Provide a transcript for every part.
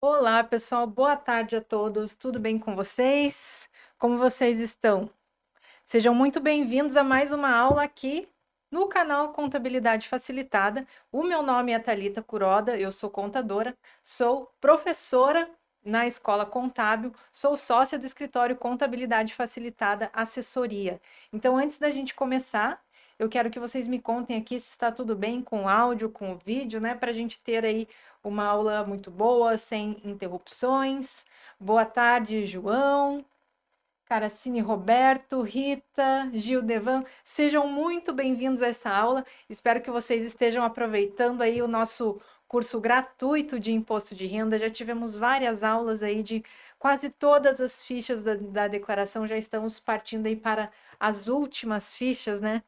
Olá, pessoal. Boa tarde a todos. Tudo bem com vocês? Como vocês estão? Sejam muito bem-vindos a mais uma aula aqui no canal Contabilidade Facilitada. O meu nome é Thalita Kuroda, eu sou contadora, sou professora na Escola Contábil, sou sócia do escritório Contabilidade Facilitada Assessoria. Então, antes da gente começar, eu quero que vocês me contem aqui se está tudo bem com o áudio, com o vídeo, né? Para a gente ter aí uma aula muito boa, sem interrupções. Boa tarde, João. Caracine Roberto, Rita, Gildevan, sejam muito bem-vindos a essa aula. Espero que vocês estejam aproveitando aí o nosso curso gratuito de imposto de renda. Já tivemos várias aulas aí de quase todas as fichas da declaração, já estamos partindo aí para as últimas fichas, né?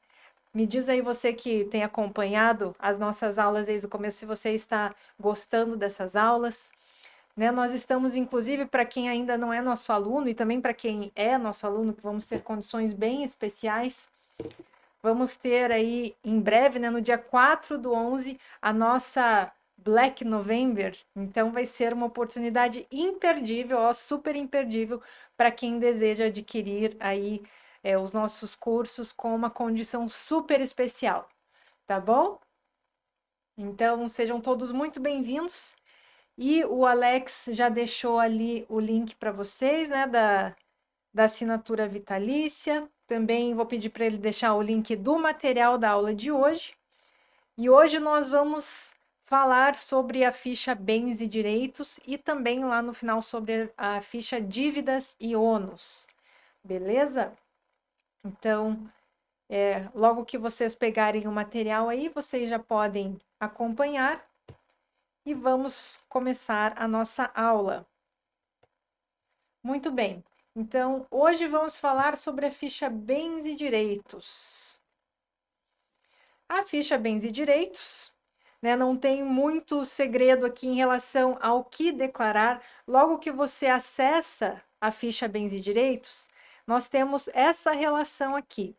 Me diz aí você que tem acompanhado as nossas aulas desde o começo, se você está gostando dessas aulas. Né? Nós estamos, inclusive, para quem ainda não é nosso aluno e também para quem é nosso aluno, que vamos ter condições bem especiais. Vamos ter aí em breve, né, no dia 4/11, a nossa Black November. Então vai ser uma oportunidade imperdível, ó, super imperdível para quem deseja adquirir aí os nossos cursos com uma condição super especial, tá bom? Então sejam todos muito bem-vindos. E o Alex já deixou ali o link para vocês, né, da assinatura vitalícia. Também vou pedir para ele deixar o link do material da aula de hoje. E hoje nós vamos falar sobre a ficha bens e direitos e também lá no final sobre a ficha dívidas e ônus. Beleza? Então, logo que vocês pegarem o material aí, vocês já podem acompanhar e vamos começar a nossa aula. Muito bem. Então, hoje vamos falar sobre a ficha Bens e Direitos. A ficha Bens e Direitos, né, não tem muito segredo aqui em relação ao que declarar. Logo que você acessa a ficha Bens e Direitos, nós temos essa relação aqui.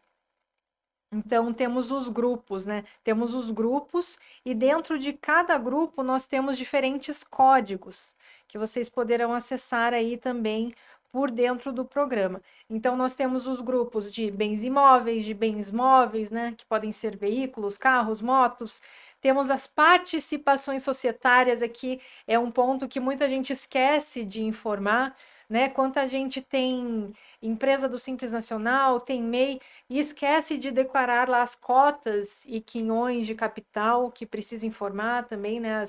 Então, temos os grupos, né? Temos os grupos e dentro de cada grupo nós temos diferentes códigos que vocês poderão acessar aí também por dentro do programa. Então, nós temos os grupos de bens imóveis, de bens móveis, né? Que podem ser veículos, carros, motos. Temos as participações societárias aqui, é um ponto que muita gente esquece de informar, né? Quanta gente tem empresa do Simples Nacional, tem MEI, e esquece de declarar lá as cotas e quinhões de capital que precisa informar também, né,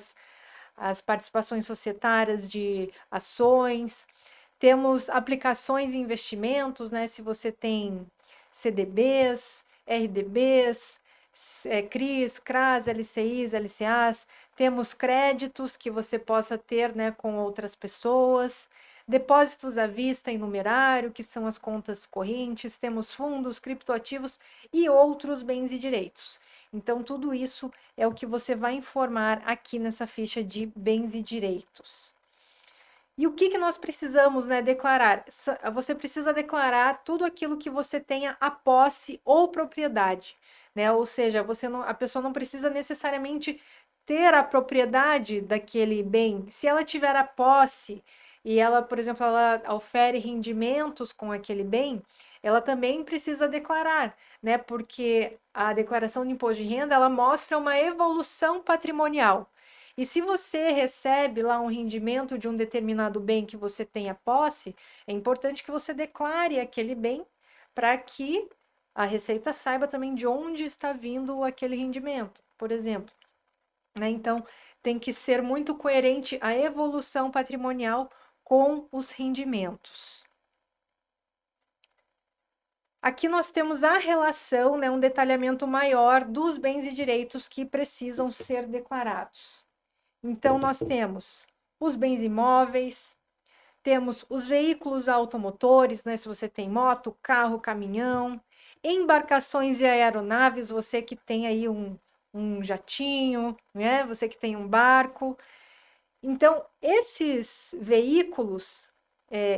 as participações societárias de ações. Temos aplicações e investimentos, né, se você tem CDBs, RDBs, CRIs, CRAs, LCIs, LCAs. Temos créditos que você possa ter, né, com outras pessoas. Depósitos à vista em numerário, que são as contas correntes, temos fundos, criptoativos e outros bens e direitos. Então, tudo isso é o que você vai informar aqui nessa ficha de bens e direitos. E o que nós precisamos, né, declarar? Você precisa declarar tudo aquilo que você tenha a posse ou propriedade, né? Ou seja, a pessoa não precisa necessariamente ter a propriedade daquele bem. Se ela tiver a posse e ela, por exemplo, ela ofere rendimentos com aquele bem, ela também precisa declarar, né? Porque a declaração de imposto de renda, ela mostra uma evolução patrimonial. E se você recebe lá um rendimento de um determinado bem que você tenha posse, é importante que você declare aquele bem para que a Receita saiba também de onde está vindo aquele rendimento, por exemplo. Né? Então, tem que ser muito coerente a evolução patrimonial com os rendimentos. Aqui nós temos a relação, né, um detalhamento maior dos bens e direitos que precisam ser declarados. Então, nós temos os bens imóveis, temos os veículos automotores, né? Se você tem moto, carro, caminhão, embarcações e aeronaves, você que tem aí um jatinho, né? Você que tem um barco. Então, esses veículos,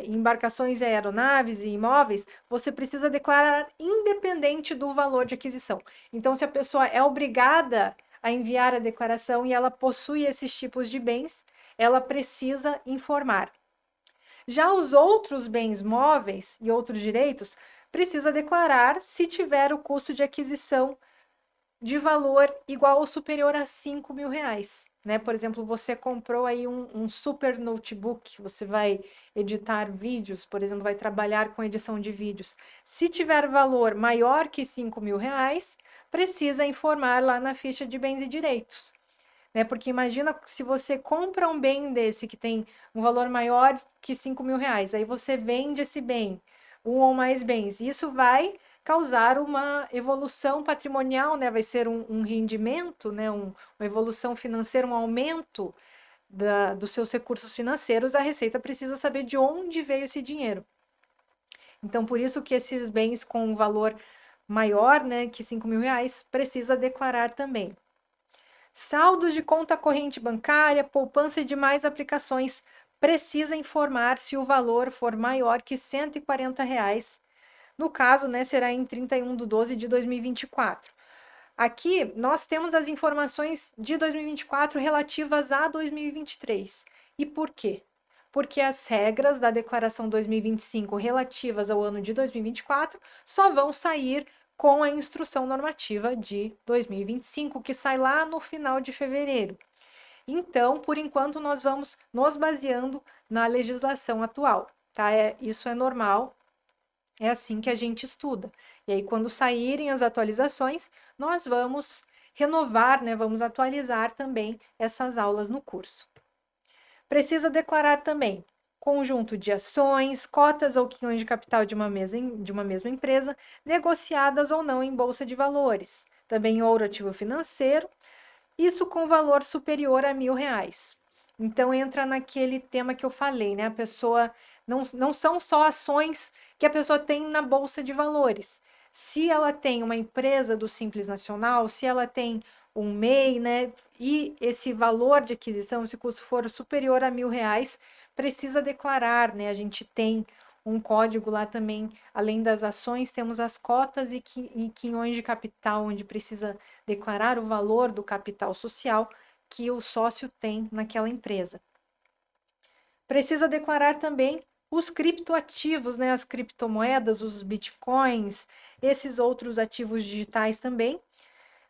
embarcações e aeronaves e imóveis, você precisa declarar independente do valor de aquisição. Então, se a pessoa é obrigada a enviar a declaração e ela possui esses tipos de bens, ela precisa informar. Já os outros bens móveis e outros direitos, precisa declarar se tiver o custo de aquisição de valor igual ou superior a R$ 5.000, né? Por exemplo, você comprou aí um super notebook, você vai editar vídeos, por exemplo, vai trabalhar com edição de vídeos. Se tiver valor maior que R$ 5.000, precisa informar lá na ficha de bens e direitos, né? Porque imagina se você compra um bem desse que tem um valor maior que R$ 5.000, aí você vende esse bem, um ou mais bens, isso vai causar uma evolução patrimonial, né? Vai ser um rendimento, né? Uma evolução financeira, um aumento dos seus recursos financeiros. A Receita precisa saber de onde veio esse dinheiro. Então, por isso que esses bens com um valor maior, né, que R$ 5.000, precisa declarar também. Saldos de conta corrente bancária, poupança e demais aplicações, precisa informar se o valor for maior que R$ 140. No caso, né, será em 31/12/2024. Aqui, nós temos as informações de 2024 relativas a 2023. E por quê? Porque as regras da declaração 2025 relativas ao ano de 2024 só vão sair com a instrução normativa de 2025, que sai lá no final de fevereiro. Então, por enquanto, nós vamos nos baseando na legislação atual, tá? Isso é normal, é assim que a gente estuda. E aí, quando saírem as atualizações, nós vamos renovar, né? Vamos atualizar também essas aulas no curso. Precisa declarar também conjunto de ações, cotas ou quinhões de capital de uma mesma empresa, negociadas ou não em bolsa de valores. Também ouro, ativo financeiro, isso com valor superior a R$ 1.000. Então, entra naquele tema que eu falei, né? A pessoa, não são só ações que a pessoa tem na bolsa de valores. Se ela tem uma empresa do Simples Nacional, se ela tem um MEI, né? E esse valor de aquisição, se o custo for superior a R$ 1.000, precisa declarar, né? A gente tem um código lá também, além das ações, temos as cotas e quinhões de capital, onde precisa declarar o valor do capital social que o sócio tem naquela empresa. Precisa declarar também os criptoativos, né? As criptomoedas, os bitcoins, esses outros ativos digitais também,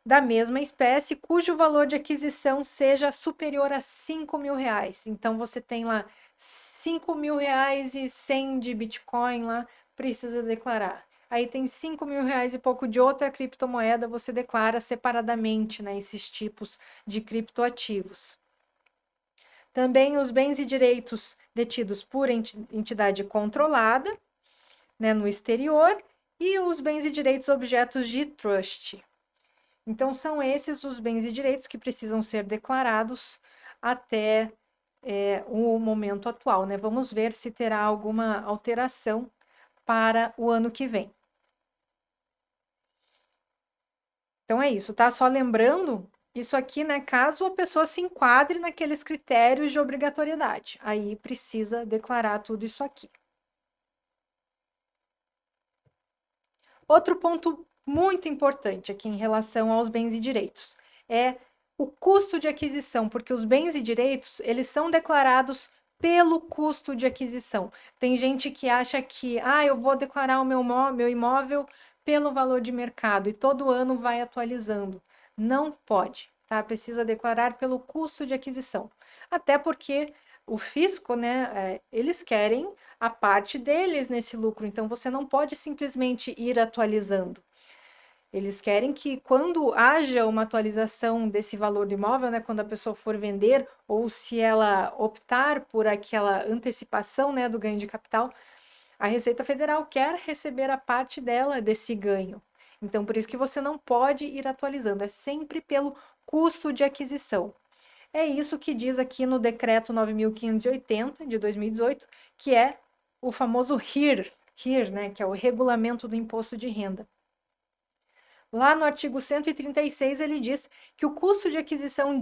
da mesma espécie, cujo valor de aquisição seja superior a R$ 5.000. Então, você tem lá R$ 5.000 e 100 de Bitcoin lá, precisa declarar. Aí tem R$ 5.000 e pouco de outra criptomoeda, você declara separadamente, né, esses tipos de criptoativos. Também os bens e direitos detidos por entidade controlada, né, no exterior, e os bens e direitos objetos de trust. Então, são esses os bens e direitos que precisam ser declarados até o momento atual, né? Vamos ver se terá alguma alteração para o ano que vem. Então, é isso, tá? Só lembrando, isso aqui, né? Caso a pessoa se enquadre naqueles critérios de obrigatoriedade, aí precisa declarar tudo isso aqui. Outro ponto muito importante aqui em relação aos bens e direitos é o custo de aquisição, porque os bens e direitos, eles são declarados pelo custo de aquisição. Tem gente que acha que, eu vou declarar o meu imóvel pelo valor de mercado e todo ano vai atualizando. Não pode, tá? Precisa declarar pelo custo de aquisição. Até porque o fisco, né, eles querem a parte deles nesse lucro, então você não pode simplesmente ir atualizando. Eles querem que quando haja uma atualização desse valor do imóvel, né, quando a pessoa for vender, ou se ela optar por aquela antecipação, né, do ganho de capital, a Receita Federal quer receber a parte dela desse ganho. Então, por isso que você não pode ir atualizando, é sempre pelo custo de aquisição. É isso que diz aqui no Decreto 9.580, de 2018, que é o famoso RIR, né, que é o Regulamento do Imposto de Renda. Lá no artigo 136, ele diz que o custo de aquisição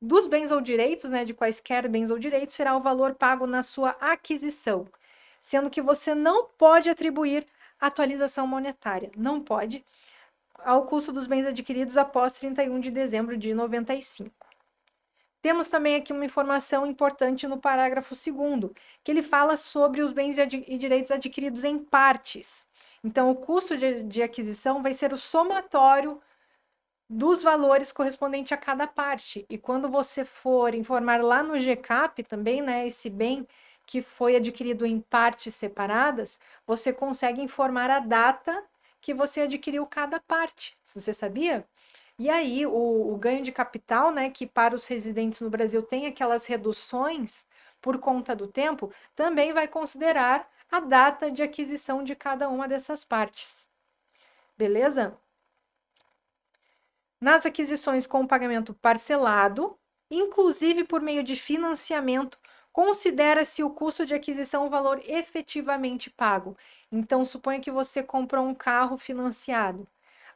dos bens ou direitos, né, de quaisquer bens ou direitos, será o valor pago na sua aquisição, sendo que você não pode atribuir atualização monetária, não pode, ao custo dos bens adquiridos após 31 de dezembro de 95. Temos também aqui uma informação importante no parágrafo 2º, que ele fala sobre os bens e direitos adquiridos em partes. Então, o custo de aquisição vai ser o somatório dos valores correspondente a cada parte. E quando você for informar lá no GCAP também, né, esse bem que foi adquirido em partes separadas, você consegue informar a data que você adquiriu cada parte. Você sabia? E aí, o ganho de capital, né, que para os residentes no Brasil tem aquelas reduções por conta do tempo, também vai considerar a data de aquisição de cada uma dessas partes. Beleza? Nas aquisições com pagamento parcelado, inclusive por meio de financiamento, considera-se o custo de aquisição o valor efetivamente pago. Então, suponha que você comprou um carro financiado.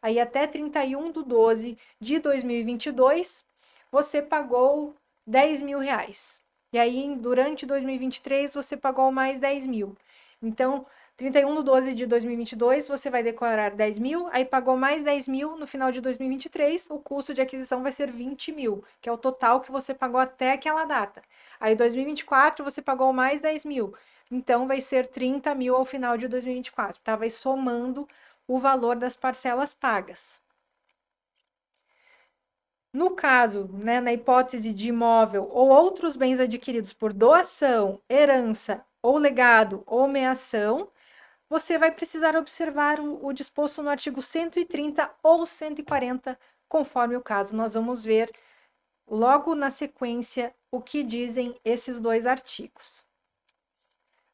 Aí, até 31/12 de 2022, você pagou 10 mil reais. E aí, durante 2023, você pagou mais 10 mil. Então, 31/12 de 2022, você vai declarar 10 mil, aí pagou mais 10 mil, no final de 2023, o custo de aquisição vai ser 20 mil, que é o total que você pagou até aquela data. Aí, 2024, você pagou mais 10 mil, então vai ser 30 mil ao final de 2024, tá? Vai somando o valor das parcelas pagas. No caso, né, na hipótese de imóvel ou outros bens adquiridos por doação, herança ou legado ou meação, você vai precisar observar o disposto no artigo 130 ou 140, conforme o caso. Nós vamos ver logo na sequência o que dizem esses dois artigos.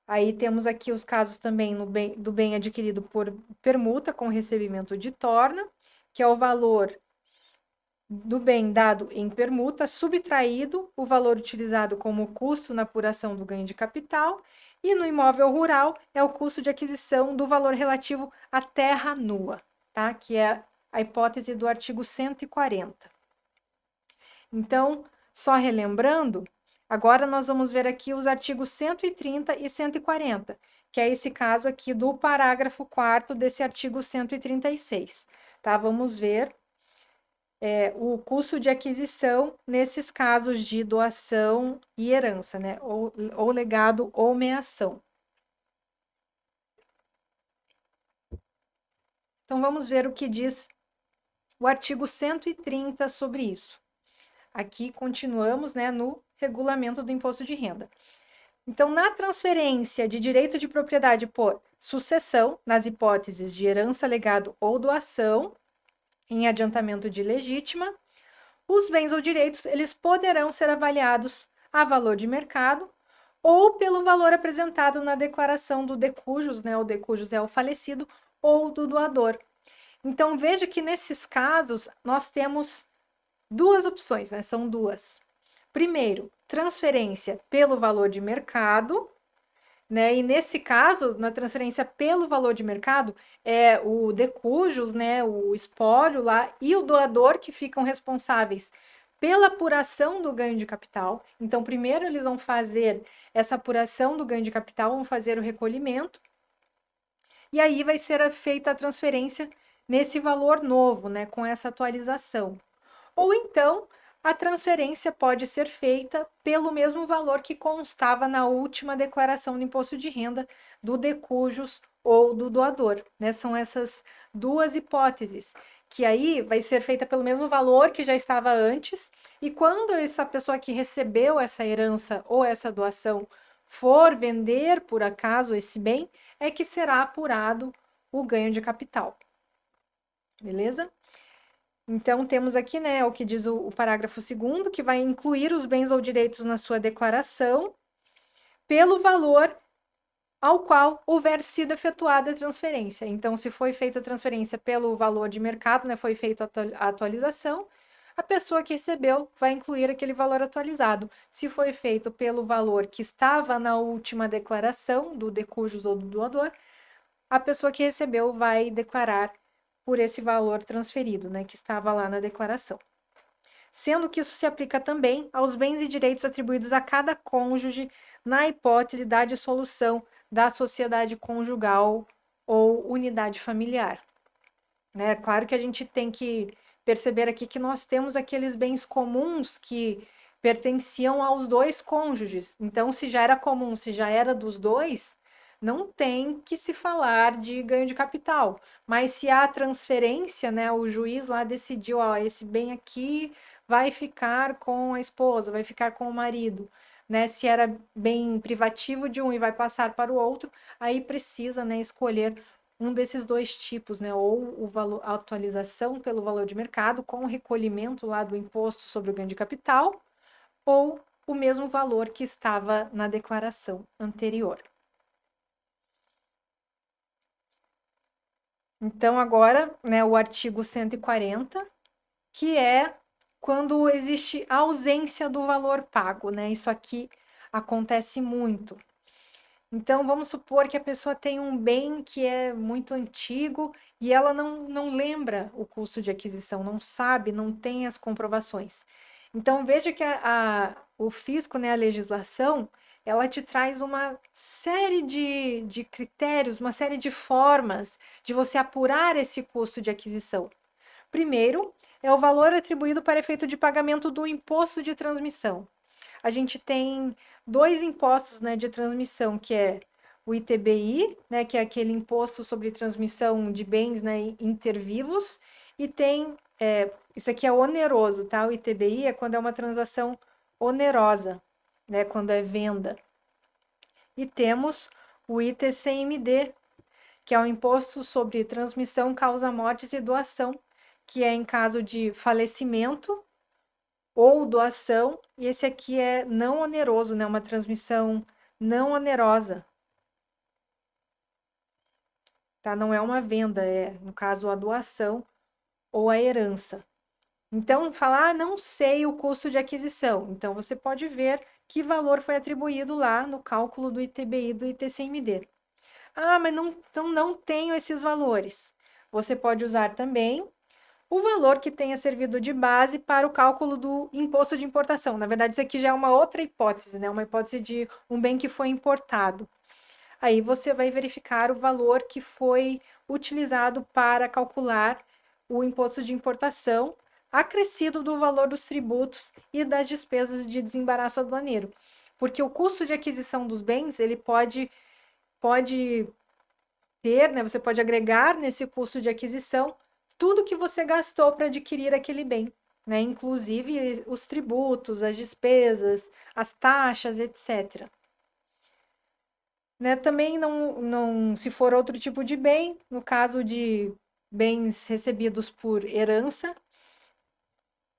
Aí temos aqui os casos também do bem adquirido por permuta com recebimento de torna, que é o valor do bem dado em permuta, subtraído o valor utilizado como custo na apuração do ganho de capital, e no imóvel rural é o custo de aquisição do valor relativo à terra nua, tá? Que é a hipótese do artigo 140. Então, só relembrando, agora nós vamos ver aqui os artigos 130 e 140, que é esse caso aqui do parágrafo 4º desse artigo 136, tá? Vamos ver o custo de aquisição nesses casos de doação e herança, né? Ou legado ou meação. Então, vamos ver o que diz o artigo 130 sobre isso. Aqui continuamos, né, no regulamento do imposto de renda. Então, na transferência de direito de propriedade por sucessão, nas hipóteses de herança, legado ou doação, em adiantamento de legítima, os bens ou direitos, eles poderão ser avaliados a valor de mercado ou pelo valor apresentado na declaração do decujus, né? O decujus é o falecido, ou do doador. Então, veja que nesses casos, nós temos duas opções, né? São duas. Primeiro, transferência pelo valor de mercado, né? E nesse caso, na transferência pelo valor de mercado, é o decujus, né, o espólio lá, e o doador que ficam responsáveis pela apuração do ganho de capital. Então, primeiro eles vão fazer essa apuração do ganho de capital, vão fazer o recolhimento, e aí vai ser feita a transferência nesse valor novo, né, com essa atualização. Ou então, a transferência pode ser feita pelo mesmo valor que constava na última declaração do imposto de renda do decujus ou do doador, né? São essas duas hipóteses, que aí vai ser feita pelo mesmo valor que já estava antes, e quando essa pessoa que recebeu essa herança ou essa doação for vender por acaso esse bem, é que será apurado o ganho de capital. Beleza? Então, temos aqui, né, o que diz o parágrafo 2º, que vai incluir os bens ou direitos na sua declaração pelo valor ao qual houver sido efetuada a transferência. Então, se foi feita a transferência pelo valor de mercado, né, foi feita a atualização, a pessoa que recebeu vai incluir aquele valor atualizado. Se foi feito pelo valor que estava na última declaração do decujus ou do doador, a pessoa que recebeu vai declarar por esse valor transferido, né, que estava lá na declaração. Sendo que isso se aplica também aos bens e direitos atribuídos a cada cônjuge na hipótese da dissolução da sociedade conjugal ou unidade familiar. Né? Claro que a gente tem que perceber aqui que nós temos aqueles bens comuns que pertenciam aos dois cônjuges. Então, se já era comum, se já era dos dois, não tem que se falar de ganho de capital. Mas se há transferência, né, o juiz lá decidiu, ó, esse bem aqui vai ficar com a esposa, vai ficar com o marido, né? Se era bem privativo de um e vai passar para o outro, aí precisa, né, escolher um desses dois tipos, né? Ou o valor, a atualização pelo valor de mercado com o recolhimento lá do imposto sobre o ganho de capital, ou o mesmo valor que estava na declaração anterior. Então, agora, né, o artigo 140, que é quando existe ausência do valor pago, né? Isso aqui acontece muito. Então, vamos supor que a pessoa tem um bem que é muito antigo e ela não lembra o custo de aquisição, não sabe, não tem as comprovações. Então, veja que o fisco, né, a legislação, ela te traz uma série de critérios, uma série de formas de você apurar esse custo de aquisição. Primeiro, é o valor atribuído para efeito de pagamento do imposto de transmissão. A gente tem dois impostos, né, de transmissão, que é o ITBI, né, que é aquele imposto sobre transmissão de bens, né, intervivos, e tem, isso aqui é oneroso, tá? O ITBI é quando é uma transação onerosa, né, quando é venda. E temos o ITCMD, que é o imposto sobre transmissão, causa mortes e doação, que é em caso de falecimento ou doação, e esse aqui é não oneroso, né? Uma transmissão não onerosa, tá? Não é uma venda, é, no caso, a doação ou a herança. Então, falar, não sei o custo de aquisição. Então, você pode ver que valor foi atribuído lá no cálculo do ITBI e do ITCMD. Ah, mas não tenho esses valores. Você pode usar também o valor que tenha servido de base para o cálculo do imposto de importação. Na verdade, isso aqui já é uma outra hipótese, né? Uma hipótese de um bem que foi importado. Aí você vai verificar o valor que foi utilizado para calcular o imposto de importação, acrescido do valor dos tributos e das despesas de desembaraço aduaneiro. Porque o custo de aquisição dos bens, ele pode ter, né? Você pode agregar nesse custo de aquisição tudo que você gastou para adquirir aquele bem, né? Inclusive os tributos, as despesas, as taxas, etc. Né? Também se for outro tipo de bem, no caso de bens recebidos por herança,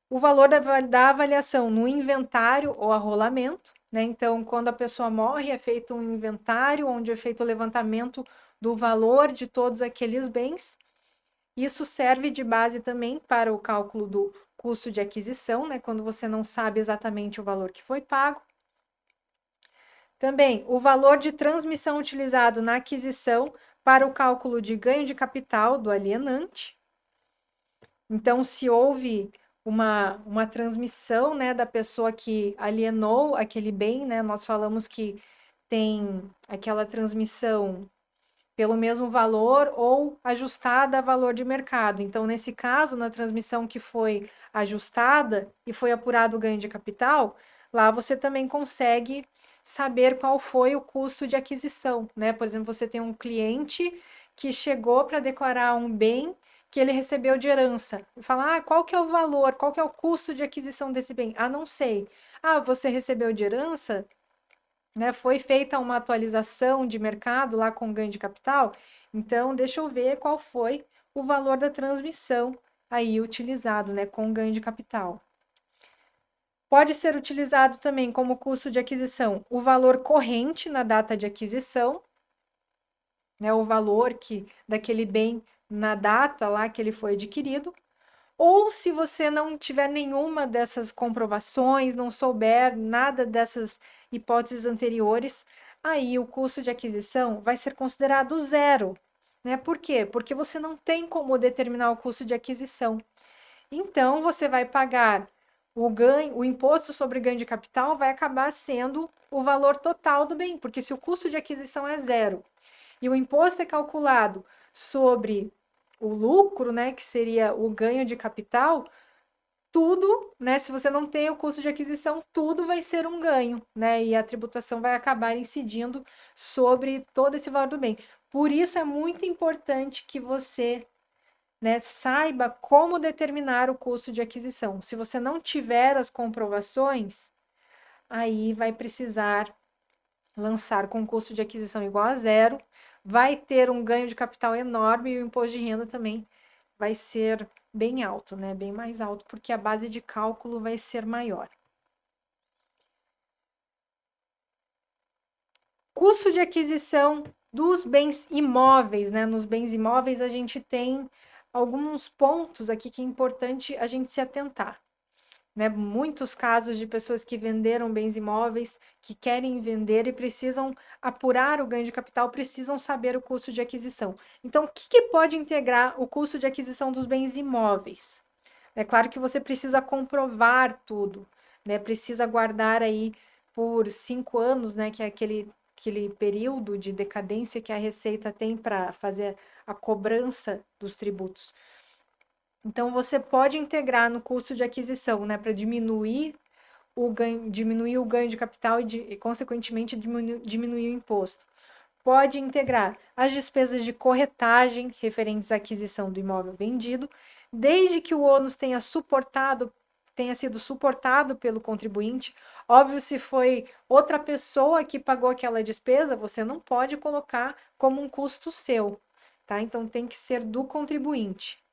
o valor da avaliação no inventário ou arrolamento, né? Então, quando a pessoa morre, é feito um inventário, onde é feito o levantamento do valor de todos aqueles bens. Isso serve de base também para o cálculo do custo de aquisição, né? Quando você não sabe exatamente o valor que foi pago. Também, o valor de transmissão utilizado na aquisição para o cálculo de ganho de capital do alienante. Então, se houve uma transmissão, né, da pessoa que alienou aquele bem, né, nós falamos que tem aquela transmissão pelo mesmo valor ou ajustada a valor de mercado. Então, nesse caso, na transmissão que foi ajustada e foi apurado o ganho de capital, lá você também consegue saber qual foi o custo de aquisição, né? Por exemplo, você tem um cliente que chegou para declarar um bem que ele recebeu de herança. E fala, qual que é o valor, qual que é o custo de aquisição desse bem? Ah, não sei. Ah, você recebeu de herança? Né, foi feita uma atualização de mercado lá com ganho de capital, então deixa eu ver qual foi o valor da transmissão aí utilizado, né, com ganho de capital. Pode ser utilizado também como custo de aquisição o valor corrente na data de aquisição, né, o valor daquele bem na data lá que ele foi adquirido, ou se você não tiver nenhuma dessas comprovações, não souber nada dessas hipóteses anteriores, aí o custo de aquisição vai ser considerado zero, né? Por quê? Porque você não tem como determinar o custo de aquisição. Então, você vai pagar o imposto sobre ganho de capital vai acabar sendo o valor total do bem, porque se o custo de aquisição é zero e o imposto é calculado sobre o lucro, né, que seria o ganho de capital, tudo, né? Se você não tem o custo de aquisição, tudo vai ser um ganho, né? E a tributação vai acabar incidindo sobre todo esse valor do bem. Por isso é muito importante que você, né, saiba como determinar o custo de aquisição. Se você não tiver as comprovações, aí vai precisar lançar com custo de aquisição igual a zero, vai ter um ganho de capital enorme e o imposto de renda também vai ser bem alto, né? Bem mais alto, porque a base de cálculo vai ser maior. Custo de aquisição dos bens imóveis, né? Nos bens imóveis a gente tem alguns pontos aqui que é importante a gente se atentar. Né? Muitos casos de pessoas que venderam bens imóveis, que querem vender e precisam apurar o ganho de capital, precisam saber o custo de aquisição. Então, o que pode integrar o custo de aquisição dos bens imóveis? É claro que você precisa comprovar tudo, né? Precisa guardar aí por 5 anos, né? Que é aquele período de decadência que a Receita tem para fazer a cobrança dos tributos. Então, você pode integrar no custo de aquisição, né, para diminuir o ganho de capital e consequentemente, diminuir o imposto. Pode integrar as despesas de corretagem referentes à aquisição do imóvel vendido, desde que o ônus tenha sido suportado pelo contribuinte. Óbvio, se foi outra pessoa que pagou aquela despesa, você não pode colocar como um custo seu, tá? Então, tem que ser do contribuinte.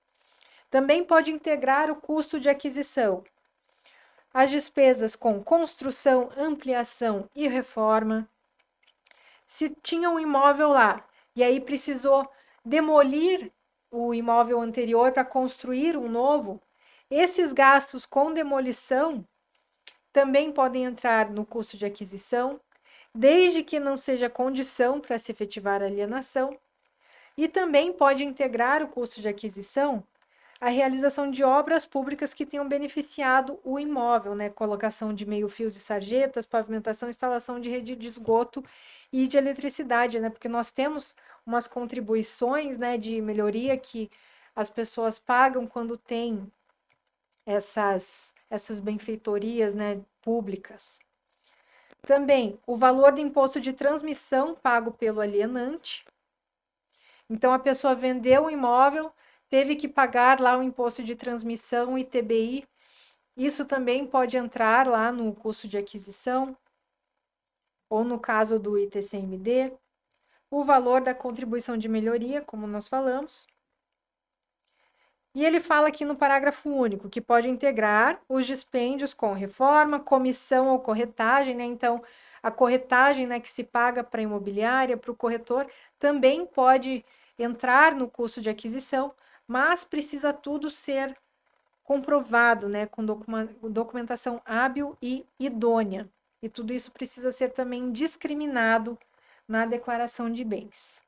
Também pode integrar o custo de aquisição, as despesas com construção, ampliação e reforma. Se tinha um imóvel lá e aí precisou demolir o imóvel anterior para construir um novo, esses gastos com demolição também podem entrar no custo de aquisição, desde que não seja condição para se efetivar a alienação, e também pode integrar o custo de aquisição a realização de obras públicas que tenham beneficiado o imóvel, né? Colocação de meio-fios e sarjetas, pavimentação, instalação de rede de esgoto e de eletricidade, né? Porque nós temos umas contribuições, né, de melhoria que as pessoas pagam quando tem essas benfeitorias, né, públicas. Também o valor do imposto de transmissão pago pelo alienante. Então, a pessoa vendeu o imóvel, teve que pagar lá o imposto de transmissão, ITBI. Isso também pode entrar lá no custo de aquisição, ou no caso do ITCMD. O valor da contribuição de melhoria, como nós falamos. E ele fala aqui no parágrafo único que pode integrar os dispêndios com reforma, comissão ou corretagem, né? Então, a corretagem, né, que se paga para a imobiliária, para o corretor, também pode entrar no custo de aquisição, mas precisa tudo ser comprovado, né, com documentação hábil e idônea. E tudo isso precisa ser também discriminado na declaração de bens.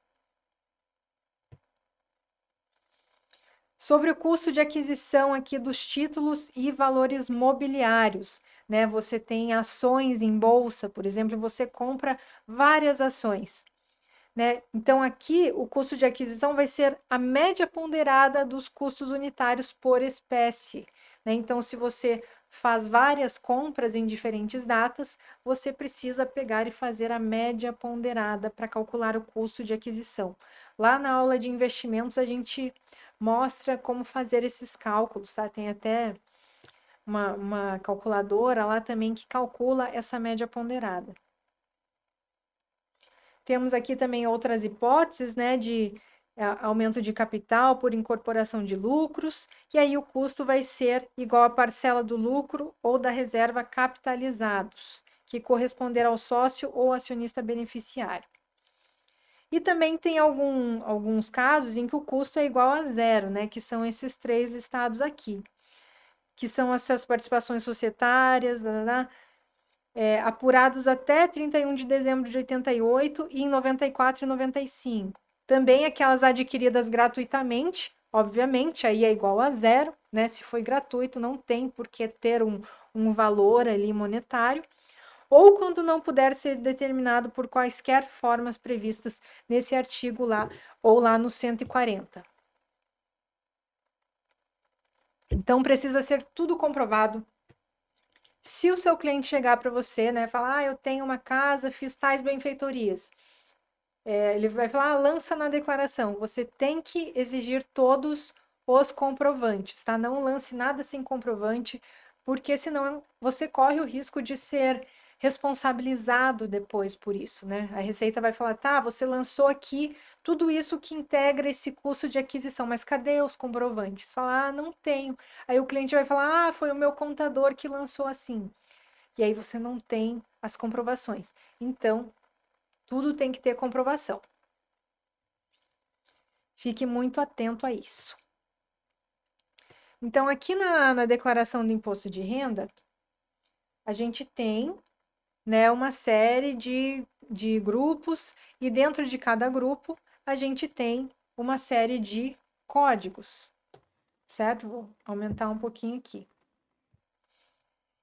Sobre o custo de aquisição aqui dos títulos e valores mobiliários, né? Você tem ações em bolsa, por exemplo, você compra várias ações, né? Então, aqui o custo de aquisição vai ser a média ponderada dos custos unitários por espécie, né? Então, se você faz várias compras em diferentes datas, você precisa pegar e fazer a média ponderada para calcular o custo de aquisição. Lá na aula de investimentos, a gente mostra como fazer esses cálculos, tá? Tem até uma calculadora lá também que calcula essa média ponderada. Temos aqui também outras hipóteses, né, de aumento de capital por incorporação de lucros, e aí o custo vai ser igual à parcela do lucro ou da reserva capitalizados, que corresponder ao sócio ou acionista beneficiário. E também tem alguns casos em que o custo é igual a zero, né, que são esses 3 estados aqui, que são essas participações societárias, apurados até 31 de dezembro de 88 e em 94 e 95. Também aquelas adquiridas gratuitamente, obviamente, aí é igual a zero, né? Se foi gratuito, não tem por que ter um valor ali monetário. Ou quando não puder ser determinado por quaisquer formas previstas nesse artigo lá, ou lá no 140. Então, precisa ser tudo comprovado. Se o seu cliente chegar para você, né, falar, eu tenho uma casa, fiz tais benfeitorias, ele vai falar, lança na declaração. Você tem que exigir todos os comprovantes, tá? Não lance nada sem comprovante, porque senão você corre o risco de ser responsabilizado depois por isso, né? A Receita vai falar, tá, você lançou aqui tudo isso que integra esse custo de aquisição, mas cadê os comprovantes? Falar, não tenho. Aí o cliente vai falar, foi o meu contador que lançou assim. E aí você não tem as comprovações. Então, tudo tem que ter comprovação. Fique muito atento a isso. Então, aqui na declaração do imposto de renda, a gente tem, né, uma série de grupos, e dentro de cada grupo, a gente tem uma série de códigos, certo? Vou aumentar um pouquinho aqui.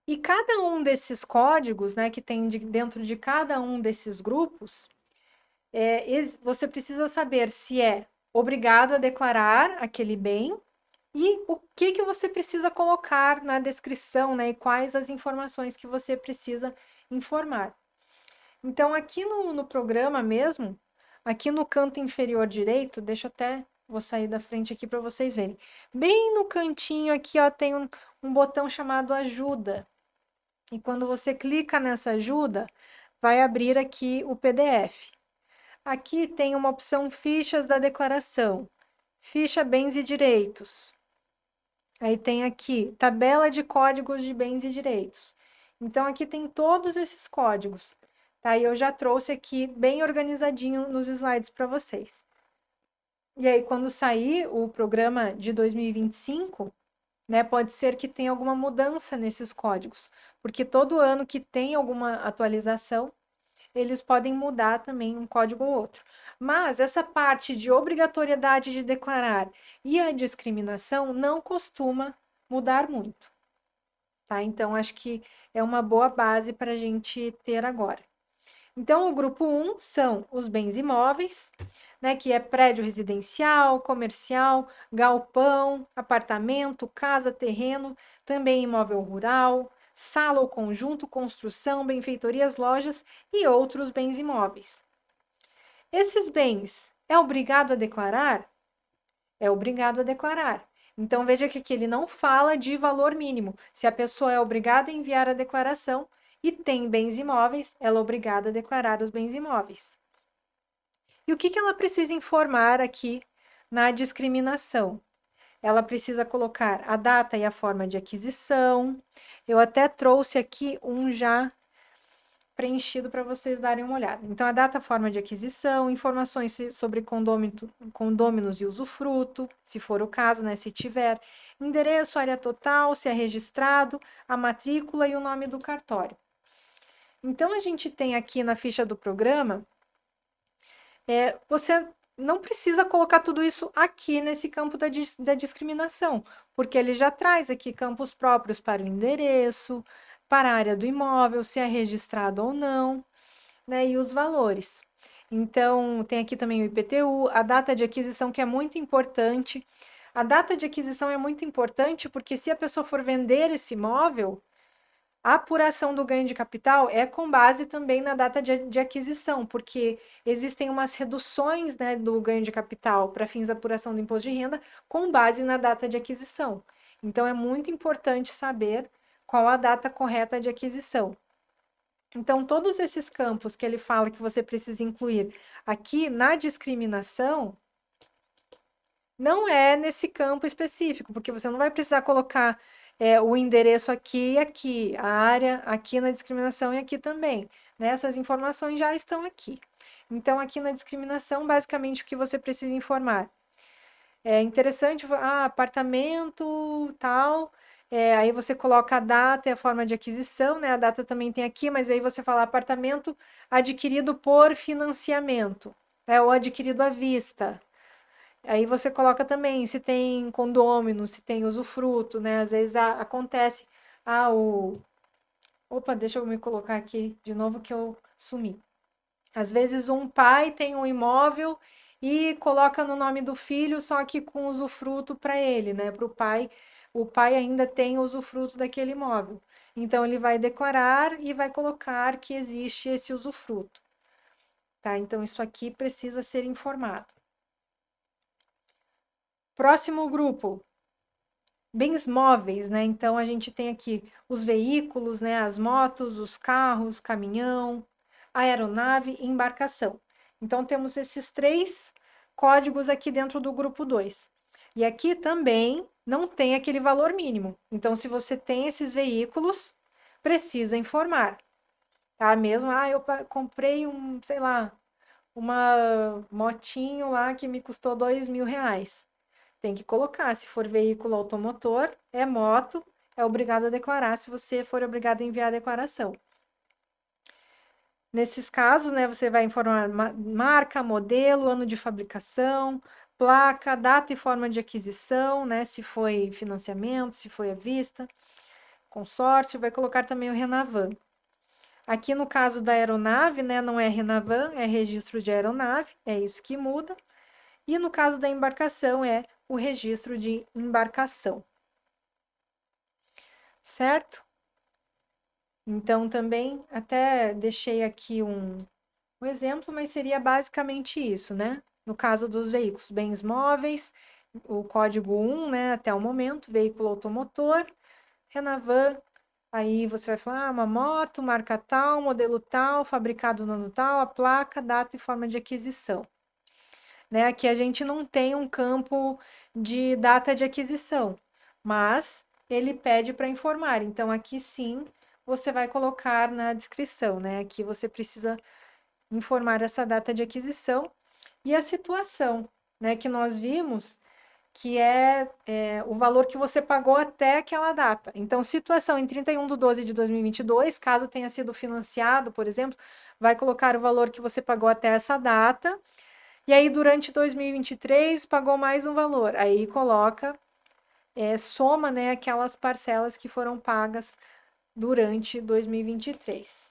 E cada um desses códigos, né, que tem dentro de cada um desses grupos, você precisa saber se é obrigado a declarar aquele bem e o que você precisa colocar na descrição, né? E quais as informações que você precisa informar. Então, aqui no programa mesmo, aqui no canto inferior direito, vou sair da frente aqui para vocês verem. Bem no cantinho aqui, ó, tem um botão chamado Ajuda. E quando você clica nessa ajuda, vai abrir aqui o PDF. Aqui tem uma opção Fichas da Declaração, Ficha Bens e Direitos. Aí tem aqui, tabela de códigos de bens e direitos. Então, aqui tem todos esses códigos, tá? E eu já trouxe aqui bem organizadinho nos slides para vocês. E aí, quando sair o programa de 2025, né, pode ser que tenha alguma mudança nesses códigos, porque todo ano que tem alguma atualização, eles podem mudar também um código ou outro. Mas essa parte de obrigatoriedade de declarar e a discriminação não costuma mudar muito, tá? Então, acho que é uma boa base para a gente ter agora. Então, o grupo 1 são os bens imóveis, né, que é prédio residencial, comercial, galpão, apartamento, casa, terreno, também imóvel rural, sala ou conjunto, construção, benfeitorias, lojas e outros bens imóveis. Esses bens é obrigado a declarar? É obrigado a declarar. Então, veja que aqui ele não fala de valor mínimo. Se a pessoa é obrigada a enviar a declaração e tem bens imóveis, ela é obrigada a declarar os bens imóveis. E o que ela precisa informar aqui na discriminação? Ela precisa colocar a data e a forma de aquisição. Eu até trouxe aqui um já preenchido para vocês darem uma olhada. Então, a data, forma de aquisição, informações sobre condôminos e usufruto, se for o caso, né, se tiver, endereço, área total, se é registrado, a matrícula e o nome do cartório. Então, a gente tem aqui na ficha do programa, você não precisa colocar tudo isso aqui nesse campo da discriminação, porque ele já traz aqui campos próprios para o endereço, para a área do imóvel, se é registrado ou não, né, e os valores. Então, tem aqui também o IPTU, a data de aquisição, que é muito importante. A data de aquisição é muito importante porque se a pessoa for vender esse imóvel, a apuração do ganho de capital é com base também na data de aquisição, porque existem umas reduções, né, do ganho de capital para fins da apuração do imposto de renda com base na data de aquisição. Então, é muito importante saber qual a data correta de aquisição. Então, todos esses campos que ele fala que você precisa incluir aqui na discriminação, não é nesse campo específico, porque você não vai precisar colocar o endereço aqui e aqui, a área aqui na discriminação e aqui também, né? Essas informações já estão aqui. Então, aqui na discriminação, basicamente, o que você precisa informar? É interessante, apartamento, tal, aí você coloca a data e a forma de aquisição, né? A data também tem aqui, mas aí você fala apartamento adquirido por financiamento, ou adquirido à vista. Aí você coloca também se tem condômino, se tem usufruto, né? Às vezes acontece, Opa, deixa eu me colocar aqui de novo que eu sumi. Às vezes um pai tem um imóvel e coloca no nome do filho, só que com usufruto para ele, né? Para o pai o pai ainda tem usufruto daquele imóvel. Então, ele vai declarar e vai colocar que existe esse usufruto. Tá? Então, isso aqui precisa ser informado. Próximo grupo, bens móveis, né? Então, a gente tem aqui os veículos, né? As motos, os carros, caminhão, aeronave e embarcação. Então, temos esses 3 códigos aqui dentro do grupo 2. E aqui também não tem aquele valor mínimo. Então, se você tem esses veículos, precisa informar, tá? Mesmo, eu comprei sei lá, uma motinho lá que me custou R$ 2.000. Tem que colocar, se for veículo automotor, é moto, é obrigado a declarar se você for obrigado a enviar a declaração. Nesses casos, né, você vai informar marca, modelo, ano de fabricação, placa, data e forma de aquisição, né, se foi financiamento, se foi à vista, consórcio, vai colocar também o Renavan. Aqui no caso da aeronave, né, não é Renavan, é registro de aeronave, é isso que muda. E no caso da embarcação, é o registro de embarcação. Certo? Então, também até deixei aqui um exemplo, mas seria basicamente isso, né? No caso dos veículos, bens móveis, o código 1, né, até o momento, veículo automotor, Renavan, aí você vai falar, uma moto, marca tal, modelo tal, fabricado no ano tal, a placa, data e forma de aquisição. Né? Aqui a gente não tem um campo de data de aquisição, mas ele pede para informar. Então, aqui sim, você vai colocar na descrição, né? Aqui você precisa informar essa data de aquisição e a situação, né? Que nós vimos que é o valor que você pagou até aquela data. Então, situação em 31/12/2022, caso tenha sido financiado, por exemplo, vai colocar o valor que você pagou até essa data. E aí, durante 2023, pagou mais um valor. Aí coloca, soma, né, aquelas parcelas que foram pagas durante 2023.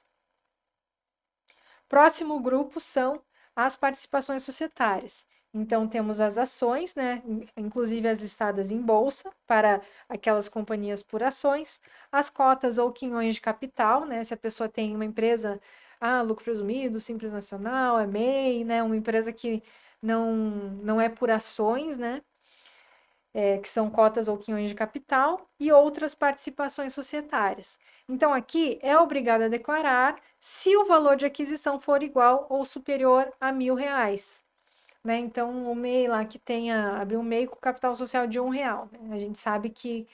Próximo grupo são as participações societárias. Então, temos as ações, né, inclusive as listadas em bolsa, para aquelas companhias por ações, as cotas ou quinhões de capital, né, se a pessoa tem uma empresa, lucro presumido, Simples Nacional, é MEI, né, uma empresa que não é por ações, né, que são cotas ou quinhões de capital, e outras participações societárias. Então, aqui é obrigado a declarar se o valor de aquisição for igual ou superior a R$ 1.000. Né? Então, o MEI lá que abriu um MEI com capital social de R$ 1, né? A gente sabe que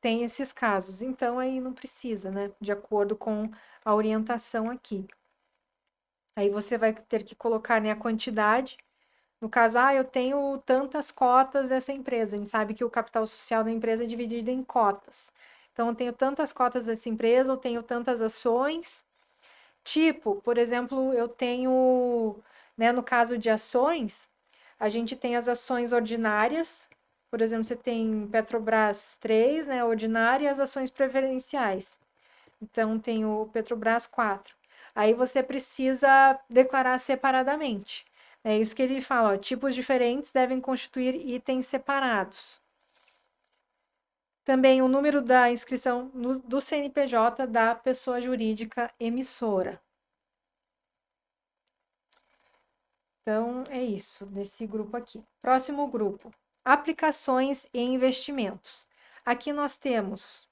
tem esses casos. Então, aí não precisa, né? De acordo com a orientação aqui. Aí você vai ter que colocar, né, a quantidade. No caso, eu tenho tantas cotas dessa empresa. A gente sabe que o capital social da empresa é dividido em cotas. Então, eu tenho tantas cotas dessa empresa, eu tenho tantas ações. Tipo, por exemplo, eu tenho, né, no caso de ações, a gente tem as ações ordinárias. Por exemplo, você tem Petrobras 3, né, ordinária, e as ações preferenciais. Então, tem o Petrobras 4. Aí você precisa declarar separadamente. É isso que ele fala, tipos diferentes devem constituir itens separados. Também o número da inscrição do CNPJ da pessoa jurídica emissora. Então, é isso, desse grupo aqui. Próximo grupo, aplicações e investimentos. Aqui nós temos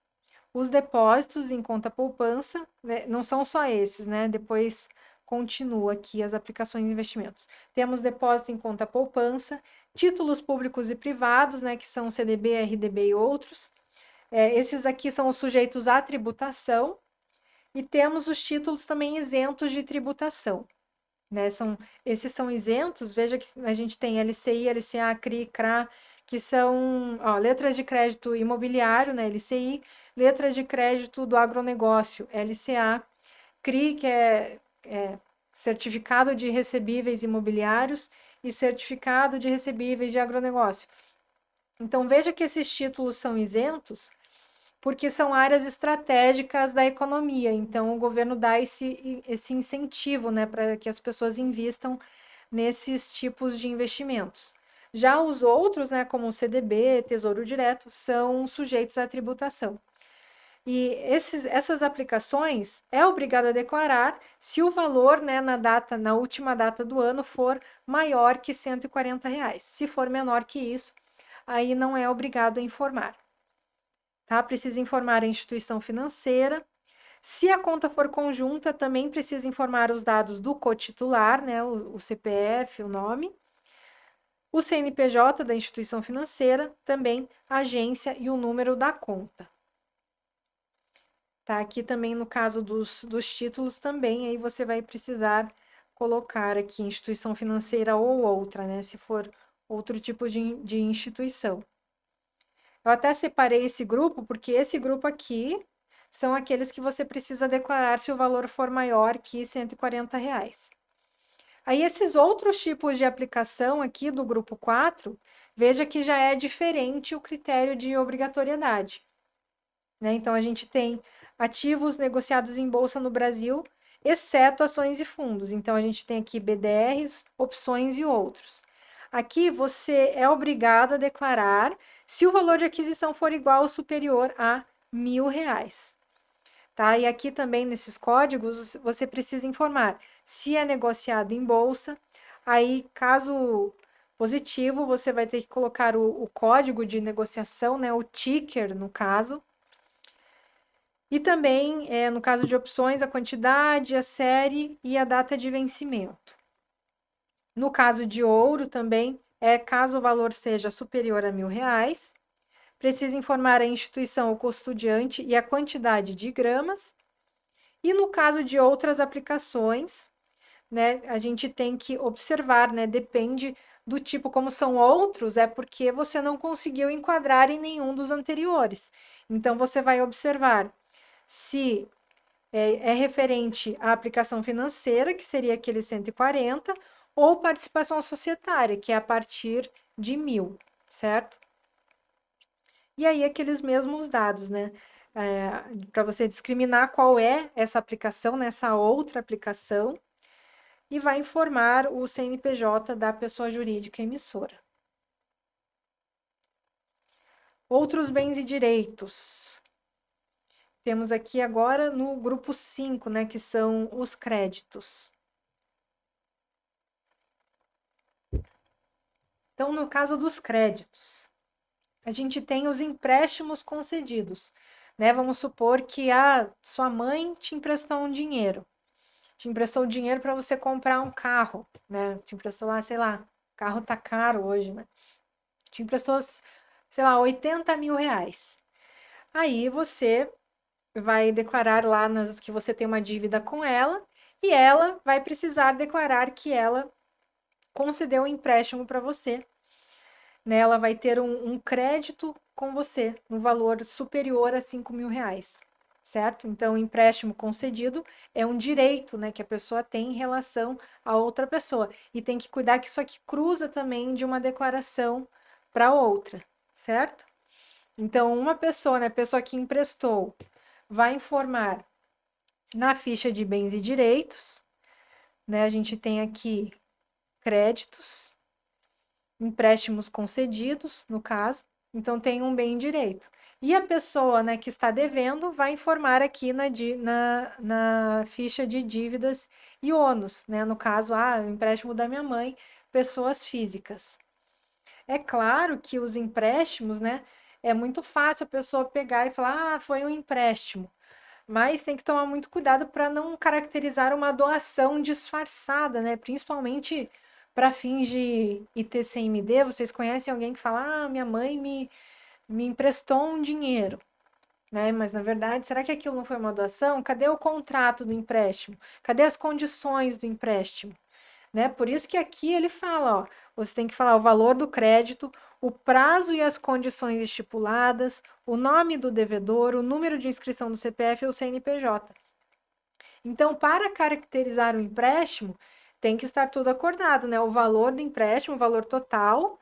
os depósitos em conta poupança, né? Não são só esses, né? Depois continua aqui as aplicações e investimentos. Temos depósito em conta poupança, títulos públicos e privados, né? Que são CDB, RDB e outros. Esses aqui são os sujeitos à tributação. E temos os títulos também isentos de tributação. Né? Esses são isentos, veja que a gente tem LCI, LCA, CRI, CRA, que são letras de crédito imobiliário, né, LCI, letras de crédito do agronegócio, LCA, CRI, que é certificado de recebíveis imobiliários, e certificado de recebíveis de agronegócio. Então, veja que esses títulos são isentos, porque são áreas estratégicas da economia. Então, o governo dá esse incentivo, né, para que as pessoas invistam nesses tipos de investimentos. Já os outros, né, como o CDB, Tesouro Direto, são sujeitos à tributação. E essas aplicações é obrigado a declarar se o valor, né, na última data do ano for maior que R$ 140. Se for menor que isso, aí não é obrigado a informar. Tá? Precisa informar a instituição financeira. Se a conta for conjunta, também precisa informar os dados do cotitular, né, o CPF, o nome, o CNPJ da instituição financeira, também a agência e o número da conta. Tá? Aqui também no caso dos títulos também, aí você vai precisar colocar aqui instituição financeira ou outra, né? Se for outro tipo de instituição. Eu até separei esse grupo, porque esse grupo aqui são aqueles que você precisa declarar se o valor for maior que R$ 140. Aí esses outros tipos de aplicação aqui do grupo 4, veja que já é diferente o critério de obrigatoriedade. Né? Então, a gente tem ativos negociados em bolsa no Brasil, exceto ações e fundos. Então, a gente tem aqui BDRs, opções e outros. Aqui, você é obrigado a declarar se o valor de aquisição for igual ou superior a R$ 1.000. Tá? E aqui também, nesses códigos, você precisa informar se é negociado em bolsa. Aí, caso positivo, você vai ter que colocar o código de negociação, né? O ticker, no caso. E também, no caso de opções, a quantidade, a série e a data de vencimento. No caso de ouro também, caso o valor seja superior a R$ 1.000, precisa informar a instituição ou custodiante e a quantidade de gramas. E no caso de outras aplicações, né, a gente tem que observar, né, depende do tipo, como são outros, é porque você não conseguiu enquadrar em nenhum dos anteriores. Então, você vai observar se é referente à aplicação financeira, que seria aquele 140, ou participação societária, que é a partir de 1.000, certo? E aí, aqueles mesmos dados, né? Para você discriminar qual é essa aplicação, nessa outra aplicação, e vai informar o CNPJ da pessoa jurídica emissora. Outros bens e direitos. Temos aqui agora no grupo 5, né, que são os créditos. Então, no caso dos créditos, a gente tem os empréstimos concedidos, né? Vamos supor que a sua mãe te emprestou um dinheiro. Te emprestou dinheiro para você comprar um carro, né? Te emprestou lá, sei lá, carro tá caro hoje, né? Te emprestou, sei lá, R$ 80.000. Aí você vai declarar lá que você tem uma dívida com ela e ela vai precisar declarar que ela concedeu um empréstimo para você, né? Ela vai ter um crédito com você no valor superior a R$ 5.000, certo? Então, o empréstimo concedido é um direito, né, que a pessoa tem em relação a outra pessoa. E tem que cuidar que isso aqui cruza também de uma declaração para outra, certo? Então, uma pessoa, né, pessoa que emprestou, vai informar na ficha de bens e direitos, né? A gente tem aqui créditos, empréstimos concedidos, no caso, então tem um bem e direito. E a pessoa, né, que está devendo vai informar aqui na ficha de dívidas e ônus, né? No caso, o empréstimo da minha mãe, pessoas físicas. É claro que os empréstimos, né, é muito fácil a pessoa pegar e falar, foi um empréstimo. Mas tem que tomar muito cuidado para não caracterizar uma doação disfarçada, né? Principalmente para fins de ITCMD. Vocês conhecem alguém que fala: minha mãe me emprestou um dinheiro, né? Mas na verdade, será que aquilo não foi uma doação? Cadê o contrato do empréstimo? Cadê as condições do empréstimo? Né? Por isso que aqui ele fala, ó, você tem que falar o valor do crédito, o prazo e as condições estipuladas, o nome do devedor, o número de inscrição do CPF ou CNPJ. Então, para caracterizar o empréstimo, tem que estar tudo acordado, né? O valor do empréstimo, o valor total,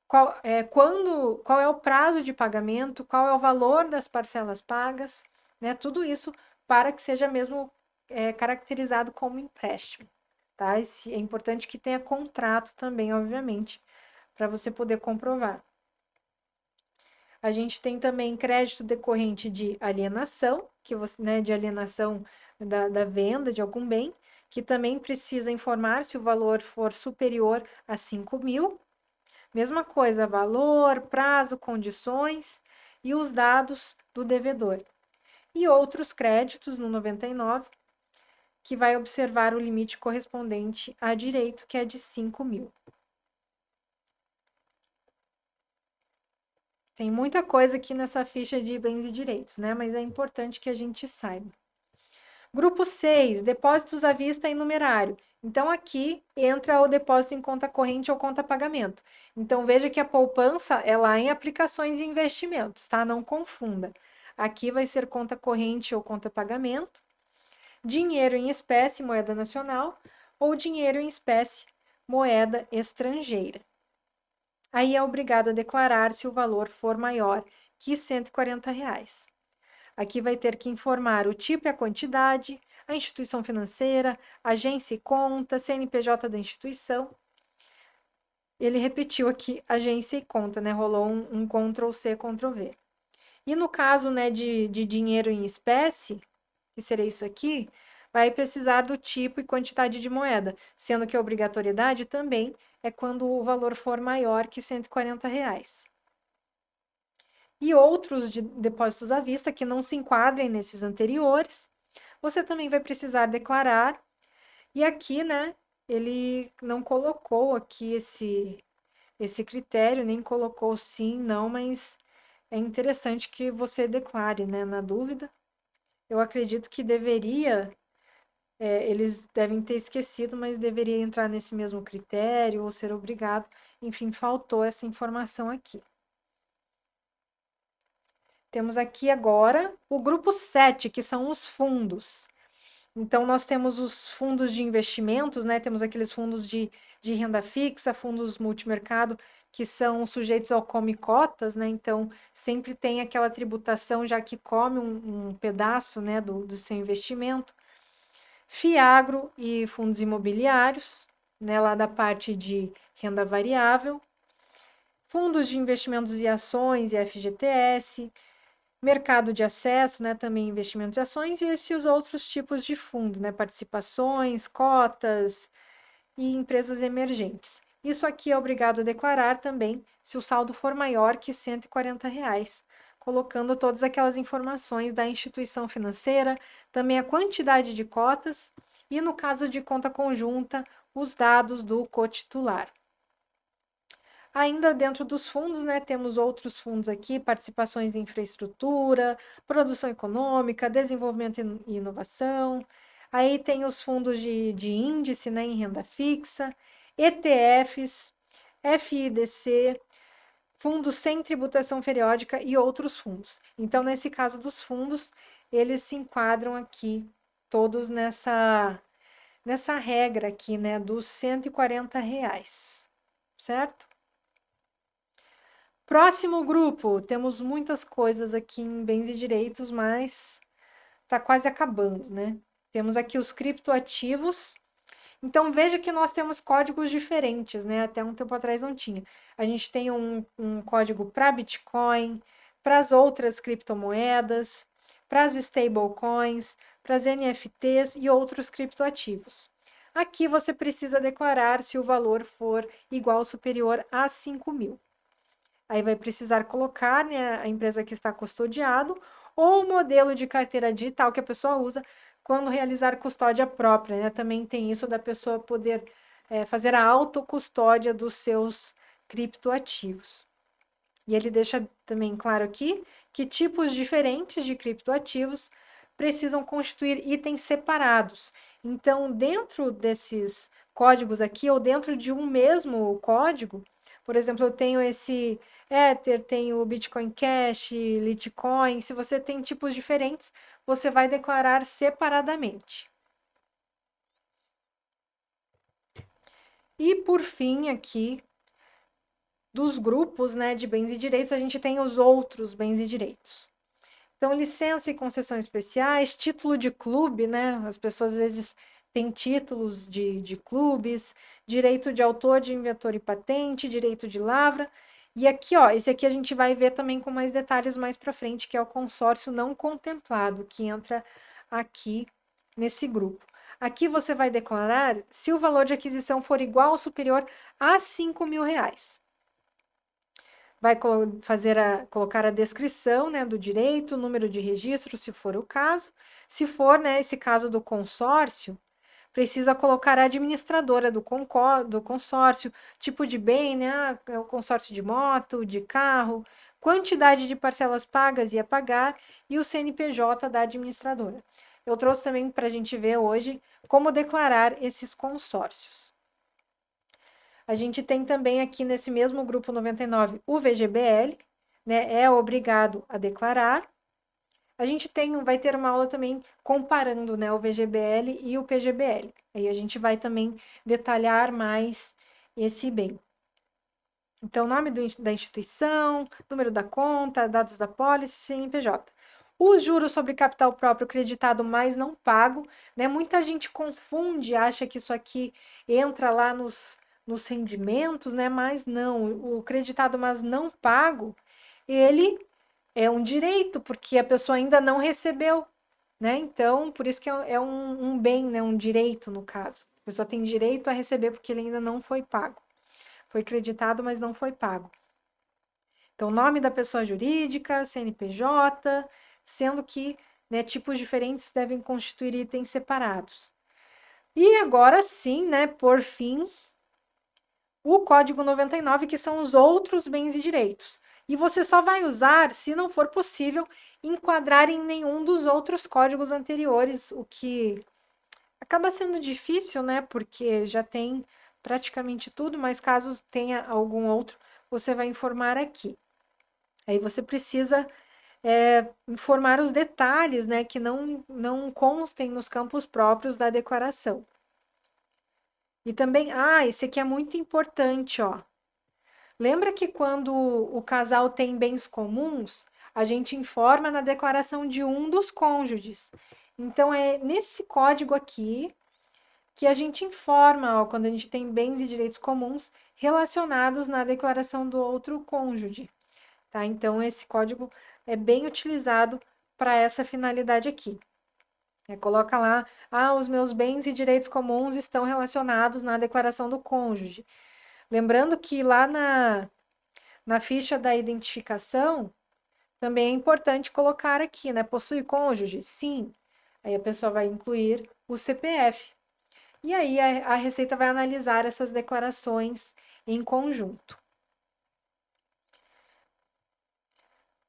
qual é o prazo de pagamento, qual é o valor das parcelas pagas, né? Tudo isso para que seja mesmo caracterizado como empréstimo. Tá? É importante que tenha contrato também, obviamente, para você poder comprovar. A gente tem também crédito decorrente de alienação, que você, né, de alienação da venda de algum bem, que também precisa informar se o valor for superior a 5.000. Mesma coisa, valor, prazo, condições e os dados do devedor. E outros créditos no 99, que vai observar o limite correspondente a direito, que é de 5.000. Tem muita coisa aqui nessa ficha de bens e direitos, né? Mas é importante que a gente saiba. Grupo 6, depósitos à vista em numerário. Então, aqui entra o depósito em conta corrente ou conta pagamento. Então, veja que a poupança é lá em aplicações e investimentos, tá? Não confunda. Aqui vai ser conta corrente ou conta pagamento, dinheiro em espécie, moeda nacional, ou dinheiro em espécie, moeda estrangeira. Aí é obrigado a declarar se o valor for maior que R$ 140. Aqui vai ter que informar o tipo e a quantidade, a instituição financeira, agência e conta, CNPJ da instituição. Ele repetiu aqui agência e conta, né? Rolou um Ctrl+C, Ctrl+V. E no caso, né, de dinheiro em espécie, que seria isso aqui, vai precisar do tipo e quantidade de moeda, sendo que a obrigatoriedade também é quando o valor for maior que R$ 140. E outros de depósitos à vista que não se enquadrem nesses anteriores, você também vai precisar declarar. E aqui, né, ele não colocou aqui esse critério, nem colocou sim, não, mas é interessante que você declare, né, na dúvida. Eu acredito que deveria, eles devem ter esquecido, mas deveria entrar nesse mesmo critério ou ser obrigado. Enfim, faltou essa informação aqui. Temos aqui agora o grupo 7, que são os fundos. Então, nós temos os fundos de investimentos, né? Temos aqueles fundos de renda fixa, fundos multimercado, que são sujeitos ao come cotas, né? Então, sempre tem aquela tributação, já que come um pedaço, né, do seu investimento. Fiagro e fundos imobiliários, né, lá da parte de renda variável. Fundos de investimentos e ações e FGTS, mercado de acesso, né, também investimentos e ações, e esses outros tipos de fundo, né, participações, cotas e empresas emergentes. Isso aqui é obrigado a declarar também se o saldo for maior que R$ 140, colocando todas aquelas informações da instituição financeira, também a quantidade de cotas e, no caso de conta conjunta, os dados do cotitular. Ainda dentro dos fundos, né, temos outros fundos aqui, participações em infraestrutura, produção econômica, desenvolvimento e inovação. Aí tem os fundos de índice, né, em renda fixa, ETFs, FIDC, fundos sem tributação periódica e outros fundos. Então, nesse caso dos fundos, eles se enquadram aqui, todos nessa regra aqui, né, dos R$ 140, certo? Próximo grupo, temos muitas coisas aqui em bens e direitos, mas está quase acabando, né? Temos aqui os criptoativos. Então, veja que nós temos códigos diferentes, né? Até um tempo atrás não tinha. A gente tem um código para Bitcoin, para as outras criptomoedas, para as stablecoins, para as NFTs e outros criptoativos. Aqui você precisa declarar se o valor for igual ou superior a 5.000. Aí vai precisar colocar, né, a empresa que está custodiado ou o modelo de carteira digital que a pessoa usa quando realizar custódia própria, né? Também tem isso da pessoa poder fazer a autocustódia dos seus criptoativos. E ele deixa também claro aqui que tipos diferentes de criptoativos precisam constituir itens separados. Então, dentro desses códigos aqui, ou dentro de um mesmo código, por exemplo, eu tenho esse Ether, tenho o Bitcoin Cash, Litecoin. Se você tem tipos diferentes, você vai declarar separadamente. E por fim, aqui, dos grupos, né, de bens e direitos, a gente tem os outros bens e direitos. Então, licença e concessão especiais, título de clube, né? As pessoas às vezes tem títulos de clubes, direito de autor, de inventor e patente, direito de lavra. E aqui, ó, esse aqui a gente vai ver também com mais detalhes mais para frente, que é o consórcio não contemplado, que entra aqui nesse grupo. Aqui você vai declarar se o valor de aquisição for igual ou superior a R$ 5.000. Vai colocar a descrição, né, do direito, o número de registro, se for o caso. Se for, né, esse caso do consórcio, precisa colocar a administradora do consórcio, tipo de bem, né, é o consórcio de moto, de carro, quantidade de parcelas pagas e a pagar e o CNPJ da administradora. Eu trouxe também para a gente ver hoje como declarar esses consórcios. A gente tem também aqui nesse mesmo grupo 99 o VGBL, né? É obrigado a declarar. A gente vai ter uma aula também comparando, né, o VGBL e o PGBL. Aí a gente vai também detalhar mais esse bem. Então, nome da instituição, número da conta, dados da pólice, CNPJ. Os juros sobre capital próprio creditado, mas não pago, né? Muita gente confunde, acha que isso aqui entra lá nos rendimentos, né? Mas não, o creditado, mas não pago, ele é um direito, porque a pessoa ainda não recebeu, né? Então, por isso que é um bem, né? Um direito, no caso. A pessoa tem direito a receber porque ele ainda não foi pago. Foi creditado, mas não foi pago. Então, nome da pessoa jurídica, CNPJ, sendo que, né, tipos diferentes devem constituir itens separados. E agora sim, né, por fim, o código 99, que são os outros bens e direitos. E você só vai usar se não for possível enquadrar em nenhum dos outros códigos anteriores, o que acaba sendo difícil, né, porque já tem praticamente tudo, mas caso tenha algum outro, você vai informar aqui. Aí você precisa informar os detalhes, né, que não constem nos campos próprios da declaração. E também, esse aqui é muito importante, ó. Lembra que quando o casal tem bens comuns, a gente informa na declaração de um dos cônjuges. Então, é nesse código aqui que a gente informa, ó, quando a gente tem bens e direitos comuns relacionados na declaração do outro cônjuge. Tá? Então, esse código é bem utilizado para essa finalidade aqui. Coloca lá, os meus bens e direitos comuns estão relacionados na declaração do cônjuge. Lembrando que lá na ficha da identificação, também é importante colocar aqui, né? Possui cônjuge? Sim. Aí a pessoa vai incluir o CPF. E aí a Receita vai analisar essas declarações em conjunto.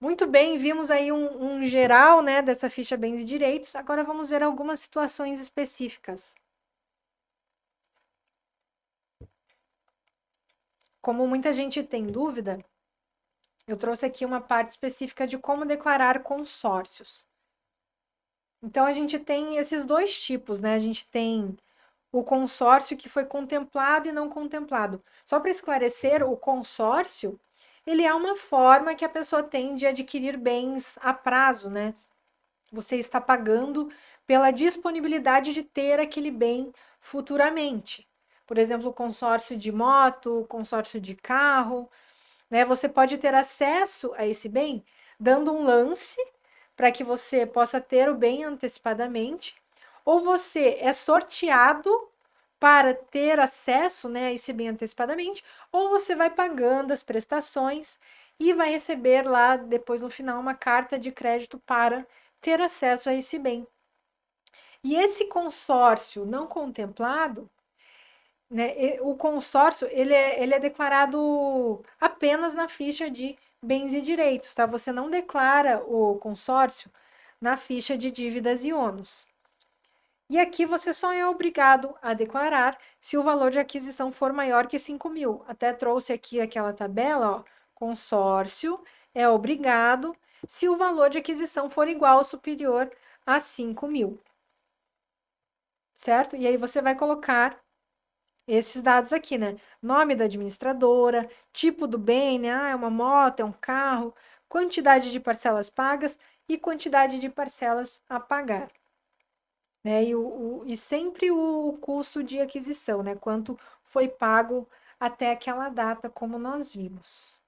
Muito bem, vimos aí um geral, né, dessa ficha bens e direitos. Agora vamos ver algumas situações específicas. Como muita gente tem dúvida, eu trouxe aqui uma parte específica de como declarar consórcios. Então, a gente tem esses dois tipos, né? A gente tem o consórcio que foi contemplado e não contemplado. Só para esclarecer, o consórcio, ele é uma forma que a pessoa tem de adquirir bens a prazo, né? Você está pagando pela disponibilidade de ter aquele bem futuramente. Por exemplo, o consórcio de moto, o consórcio de carro, né? Você pode ter acesso a esse bem dando um lance para que você possa ter o bem antecipadamente, ou você é sorteado para ter acesso, né, a esse bem antecipadamente, ou você vai pagando as prestações e vai receber lá depois no final uma carta de crédito para ter acesso a esse bem. E esse consórcio não contemplado, né, o consórcio ele é declarado apenas na ficha de bens e direitos, tá? Você não declara o consórcio na ficha de dívidas e ônus. E aqui você só é obrigado a declarar se o valor de aquisição for maior que 5.000. Até trouxe aqui aquela tabela, ó, consórcio é obrigado se o valor de aquisição for igual ou superior a 5.000. Certo? E aí você vai colocar esses dados aqui, né? Nome da administradora, tipo do bem, né? É uma moto, é um carro, quantidade de parcelas pagas e quantidade de parcelas a pagar. né? E sempre o custo de aquisição, né? Quanto foi pago até aquela data, como nós vimos.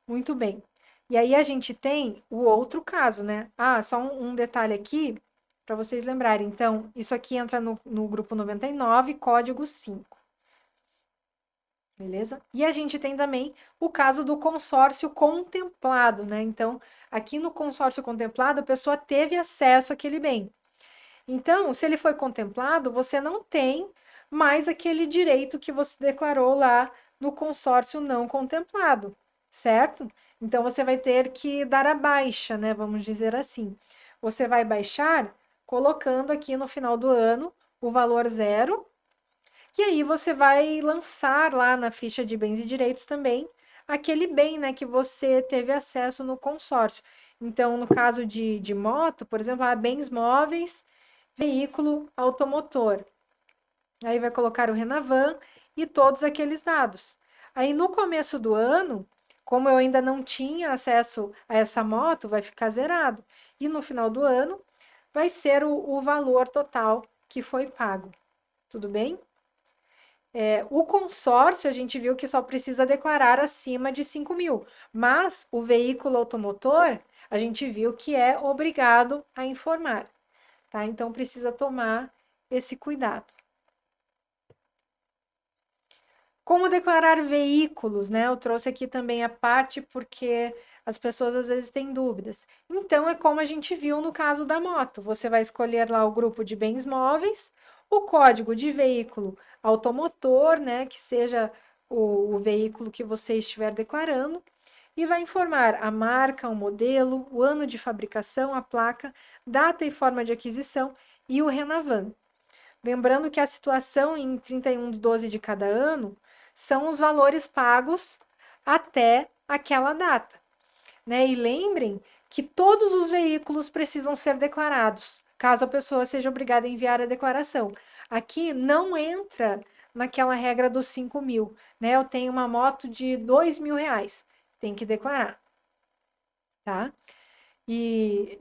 Muito bem. E aí a gente tem o outro caso, né? Ah, só um detalhe aqui para vocês lembrarem. Então, isso aqui entra no grupo 99, código 5. Beleza? E a gente tem também o caso do consórcio contemplado, né? Então, aqui no consórcio contemplado, a pessoa teve acesso àquele bem. Então, se ele foi contemplado, você não tem mais aquele direito que você declarou lá no consórcio não contemplado, certo? Então, você vai ter que dar a baixa, né? Vamos dizer assim. Você vai baixar colocando aqui no final do ano o valor zero, e aí você vai lançar lá na ficha de bens e direitos também aquele bem, né, que você teve acesso no consórcio. Então, no caso de moto, por exemplo, há bens móveis, veículo automotor. Aí vai colocar o Renavan e todos aqueles dados. Aí no começo do ano, como eu ainda não tinha acesso a essa moto, vai ficar zerado. E no final do ano, vai ser o valor total que foi pago. Tudo bem? O consórcio, a gente viu que só precisa declarar acima de 5 mil, mas o veículo automotor, a gente viu que é obrigado a informar, tá? Então, precisa tomar esse cuidado. Como declarar veículos, né? Eu trouxe aqui também a parte porque as pessoas às vezes têm dúvidas. Então, é como a gente viu no caso da moto. Você vai escolher lá o grupo de bens móveis, o código de veículo automotor, né? Que seja o veículo que você estiver declarando, e vai informar a marca, o modelo, o ano de fabricação, a placa, data e forma de aquisição e o Renavan. Lembrando que a situação em 31/12 de cada ano são os valores pagos até aquela data, né? E lembrem que todos os veículos precisam ser declarados, caso a pessoa seja obrigada a enviar a declaração. Aqui não entra naquela regra dos 5 mil, né? Eu tenho uma moto de R$ 2.000, tem que declarar, tá? E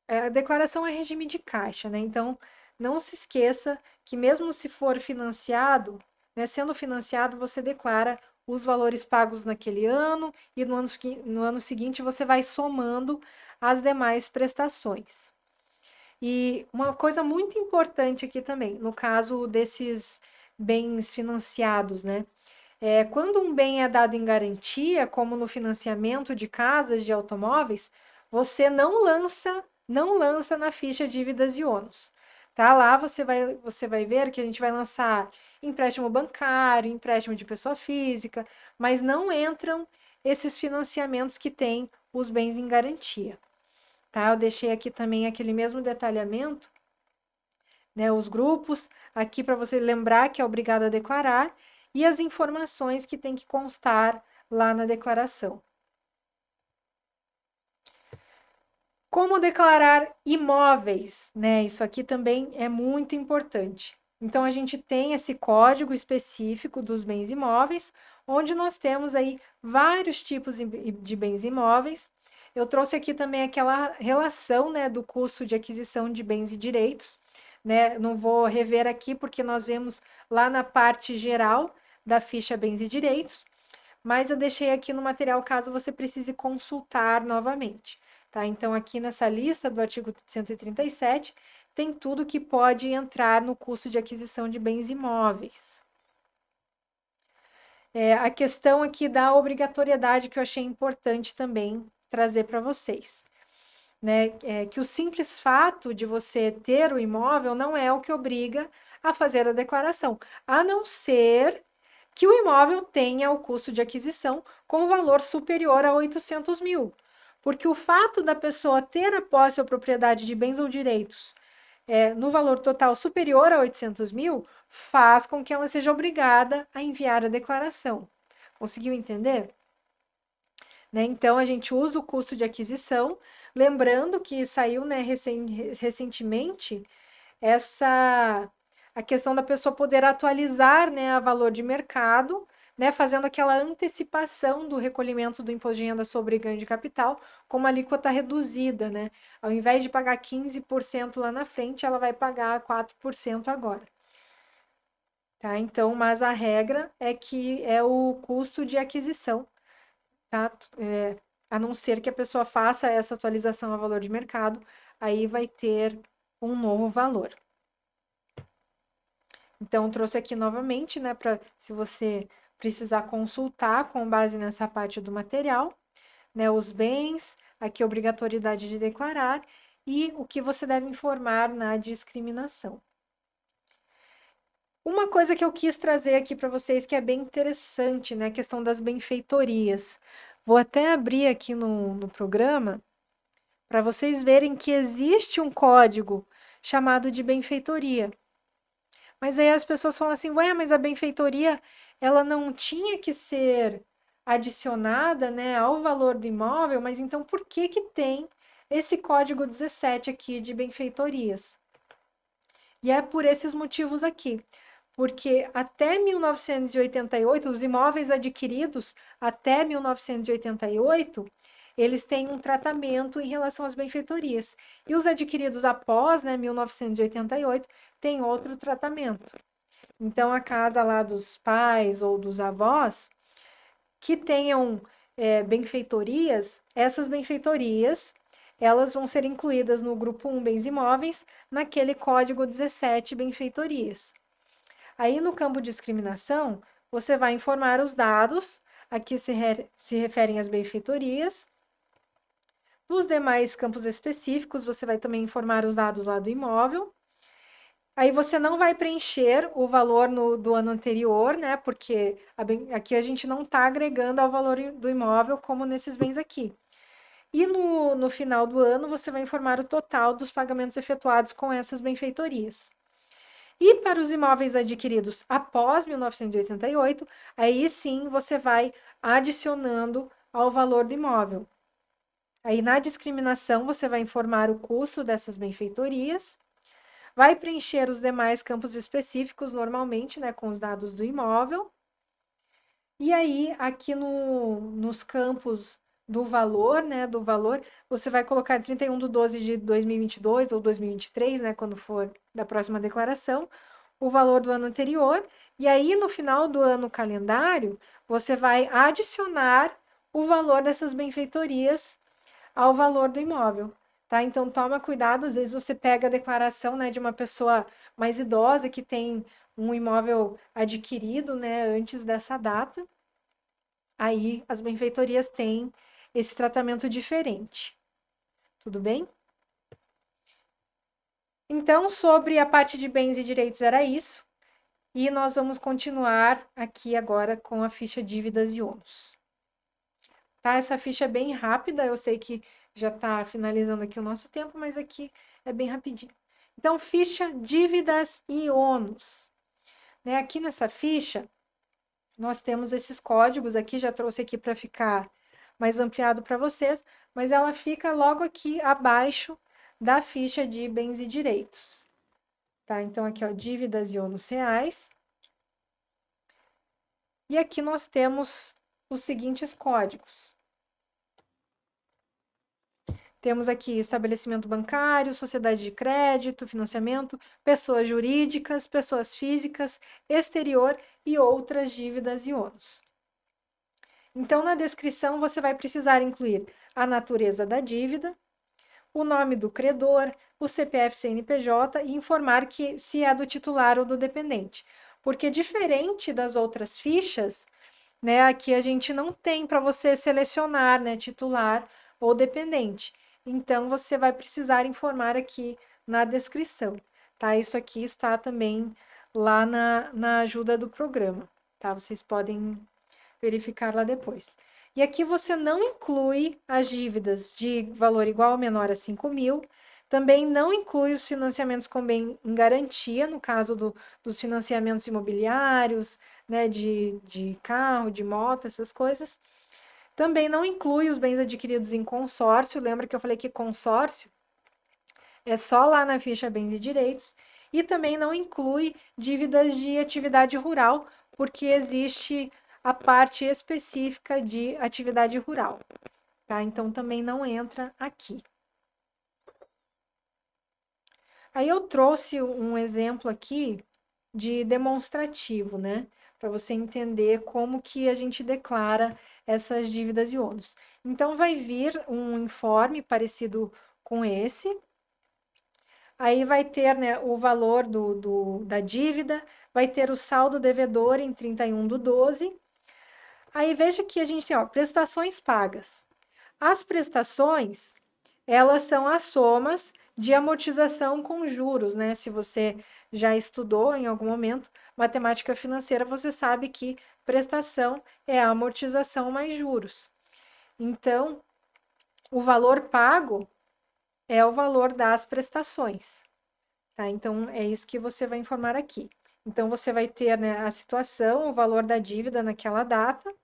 a declaração é regime de caixa, né? Então, não se esqueça que mesmo se for financiado, né, sendo financiado, você declara os valores pagos naquele ano e no ano seguinte você vai somando as demais prestações. E uma coisa muito importante aqui também, no caso desses bens financiados, né? Quando um bem é dado em garantia, como no financiamento de casas, de automóveis, você não lança na ficha dívidas e ônus. Tá? Lá você vai ver que a gente vai lançar empréstimo bancário, empréstimo de pessoa física, mas não entram esses financiamentos que têm os bens em garantia. Tá? Eu deixei aqui também aquele mesmo detalhamento, né, os grupos, aqui para você lembrar que é obrigado a declarar, e as informações que tem que constar lá na declaração. Como declarar imóveis, né? Isso aqui também é muito importante. Então, a gente tem esse código específico dos bens imóveis, onde nós temos aí vários tipos de bens imóveis. Eu trouxe aqui também aquela relação, né, do custo de aquisição de bens e direitos, né? Não vou rever aqui porque nós vemos lá na parte geral da ficha bens e direitos, mas eu deixei aqui no material caso você precise consultar novamente. Tá? Então, aqui nessa lista do artigo 137, tem tudo que pode entrar no custo de aquisição de bens imóveis. A questão aqui da obrigatoriedade que eu achei importante também trazer para vocês. Né? Que o simples fato de você ter o imóvel não é o que obriga a fazer a declaração, a não ser que o imóvel tenha o custo de aquisição com valor superior a 800 mil. Porque o fato da pessoa ter a posse ou propriedade de bens ou direitos no valor total superior a 800 mil faz com que ela seja obrigada a enviar a declaração. Conseguiu entender? Né? Então, a gente usa o custo de aquisição, lembrando que saiu, né, recentemente a questão da pessoa poder atualizar, né, a valor de mercado, né, fazendo aquela antecipação do recolhimento do imposto de renda sobre ganho de capital com uma alíquota reduzida, né? Ao invés de pagar 15% lá na frente, ela vai pagar 4% agora. Tá? Então, mas a regra é que é o custo de aquisição, tá? A não ser que a pessoa faça essa atualização a valor de mercado, aí vai ter um novo valor. Então, trouxe aqui novamente, né, para se você precisar consultar com base nessa parte do material, né, os bens, aqui a obrigatoriedade de declarar e o que você deve informar na discriminação. Uma coisa que eu quis trazer aqui para vocês que é bem interessante, né, a questão das benfeitorias. Vou até abrir aqui no programa para vocês verem que existe um código chamado de benfeitoria. Mas aí as pessoas falam assim, ué, mas a benfeitoria, ela não tinha que ser adicionada, né, ao valor do imóvel, mas então por que que tem esse código 17 aqui de benfeitorias? E é por esses motivos aqui, porque até 1988, os imóveis adquiridos até 1988, eles têm um tratamento em relação às benfeitorias. E os adquiridos após, né, 1988, têm outro tratamento. Então, a casa lá dos pais ou dos avós que tenham benfeitorias, essas benfeitorias, elas vão ser incluídas no grupo 1 bens imóveis, naquele código 17 benfeitorias. Aí, no campo de discriminação, você vai informar os dados a que se referem às benfeitorias. Nos demais campos específicos, você vai também informar os dados lá do imóvel. Aí você não vai preencher o valor do ano anterior, né? Porque aqui a gente não está agregando ao valor do imóvel como nesses bens aqui. E no final do ano, você vai informar o total dos pagamentos efetuados com essas benfeitorias. E para os imóveis adquiridos após 1988, aí sim você vai adicionando ao valor do imóvel. Aí na discriminação, você vai informar o custo dessas benfeitorias, vai preencher os demais campos específicos normalmente, né, com os dados do imóvel. E aí, aqui nos campos do valor, né, você vai colocar 31/12 de 2022 ou 2023, né, quando for da próxima declaração, o valor do ano anterior. E aí, no final do ano calendário, você vai adicionar o valor dessas benfeitorias ao valor do imóvel. Tá? Então, toma cuidado, às vezes você pega a declaração, né, de uma pessoa mais idosa que tem um imóvel adquirido, né, antes dessa data. Aí, as benfeitorias têm esse tratamento diferente. Tudo bem? Então, sobre a parte de bens e direitos era isso. E nós vamos continuar aqui agora com a ficha dívidas e ônus. Tá? Essa ficha é bem rápida, eu sei que já está finalizando aqui o nosso tempo, mas aqui é bem rapidinho. Então, ficha, dívidas e ônus. Né? Aqui nessa ficha, nós temos esses códigos aqui, já trouxe aqui para ficar mais ampliado para vocês, mas ela fica logo aqui abaixo da ficha de bens e direitos. Tá? Então, aqui, ó, dívidas e ônus reais. E aqui nós temos os seguintes códigos. Temos aqui estabelecimento bancário, sociedade de crédito, financiamento, pessoas jurídicas, pessoas físicas, exterior e outras dívidas e ônus. Então, na descrição, você vai precisar incluir a natureza da dívida, o nome do credor, o CPF CNPJ e informar que se é do titular ou do dependente. Porque diferente das outras fichas, né, aqui a gente não tem para você selecionar, né, titular ou dependente. Então, você vai precisar informar aqui na descrição, tá? Isso aqui está também lá na ajuda do programa, tá? Vocês podem verificar lá depois. E aqui você não inclui as dívidas de valor igual ou menor a 5.000, também não inclui os financiamentos com bem em garantia, no caso dos financiamentos imobiliários, né, de carro, de moto, essas coisas. Também não inclui os bens adquiridos em consórcio. Lembra que eu falei que consórcio é só lá na ficha bens e direitos. E também não inclui dívidas de atividade rural, porque existe a parte específica de atividade rural, tá? Então também não entra aqui. Aí eu trouxe um exemplo aqui de demonstrativo, né? Para você entender como que a gente declara essas dívidas e ônus. Então, vai vir um informe parecido com esse. Aí vai ter, né, o valor da dívida, vai ter o saldo devedor em 31/12. Aí veja que a gente tem, ó, prestações pagas. As prestações, elas são as somas de amortização com juros, né? Se você já estudou em algum momento matemática financeira, você sabe que prestação é a amortização mais juros. Então, o valor pago é o valor das prestações, tá? Então, é isso que você vai informar aqui. Então, você vai ter, né, a situação, o valor da dívida naquela data,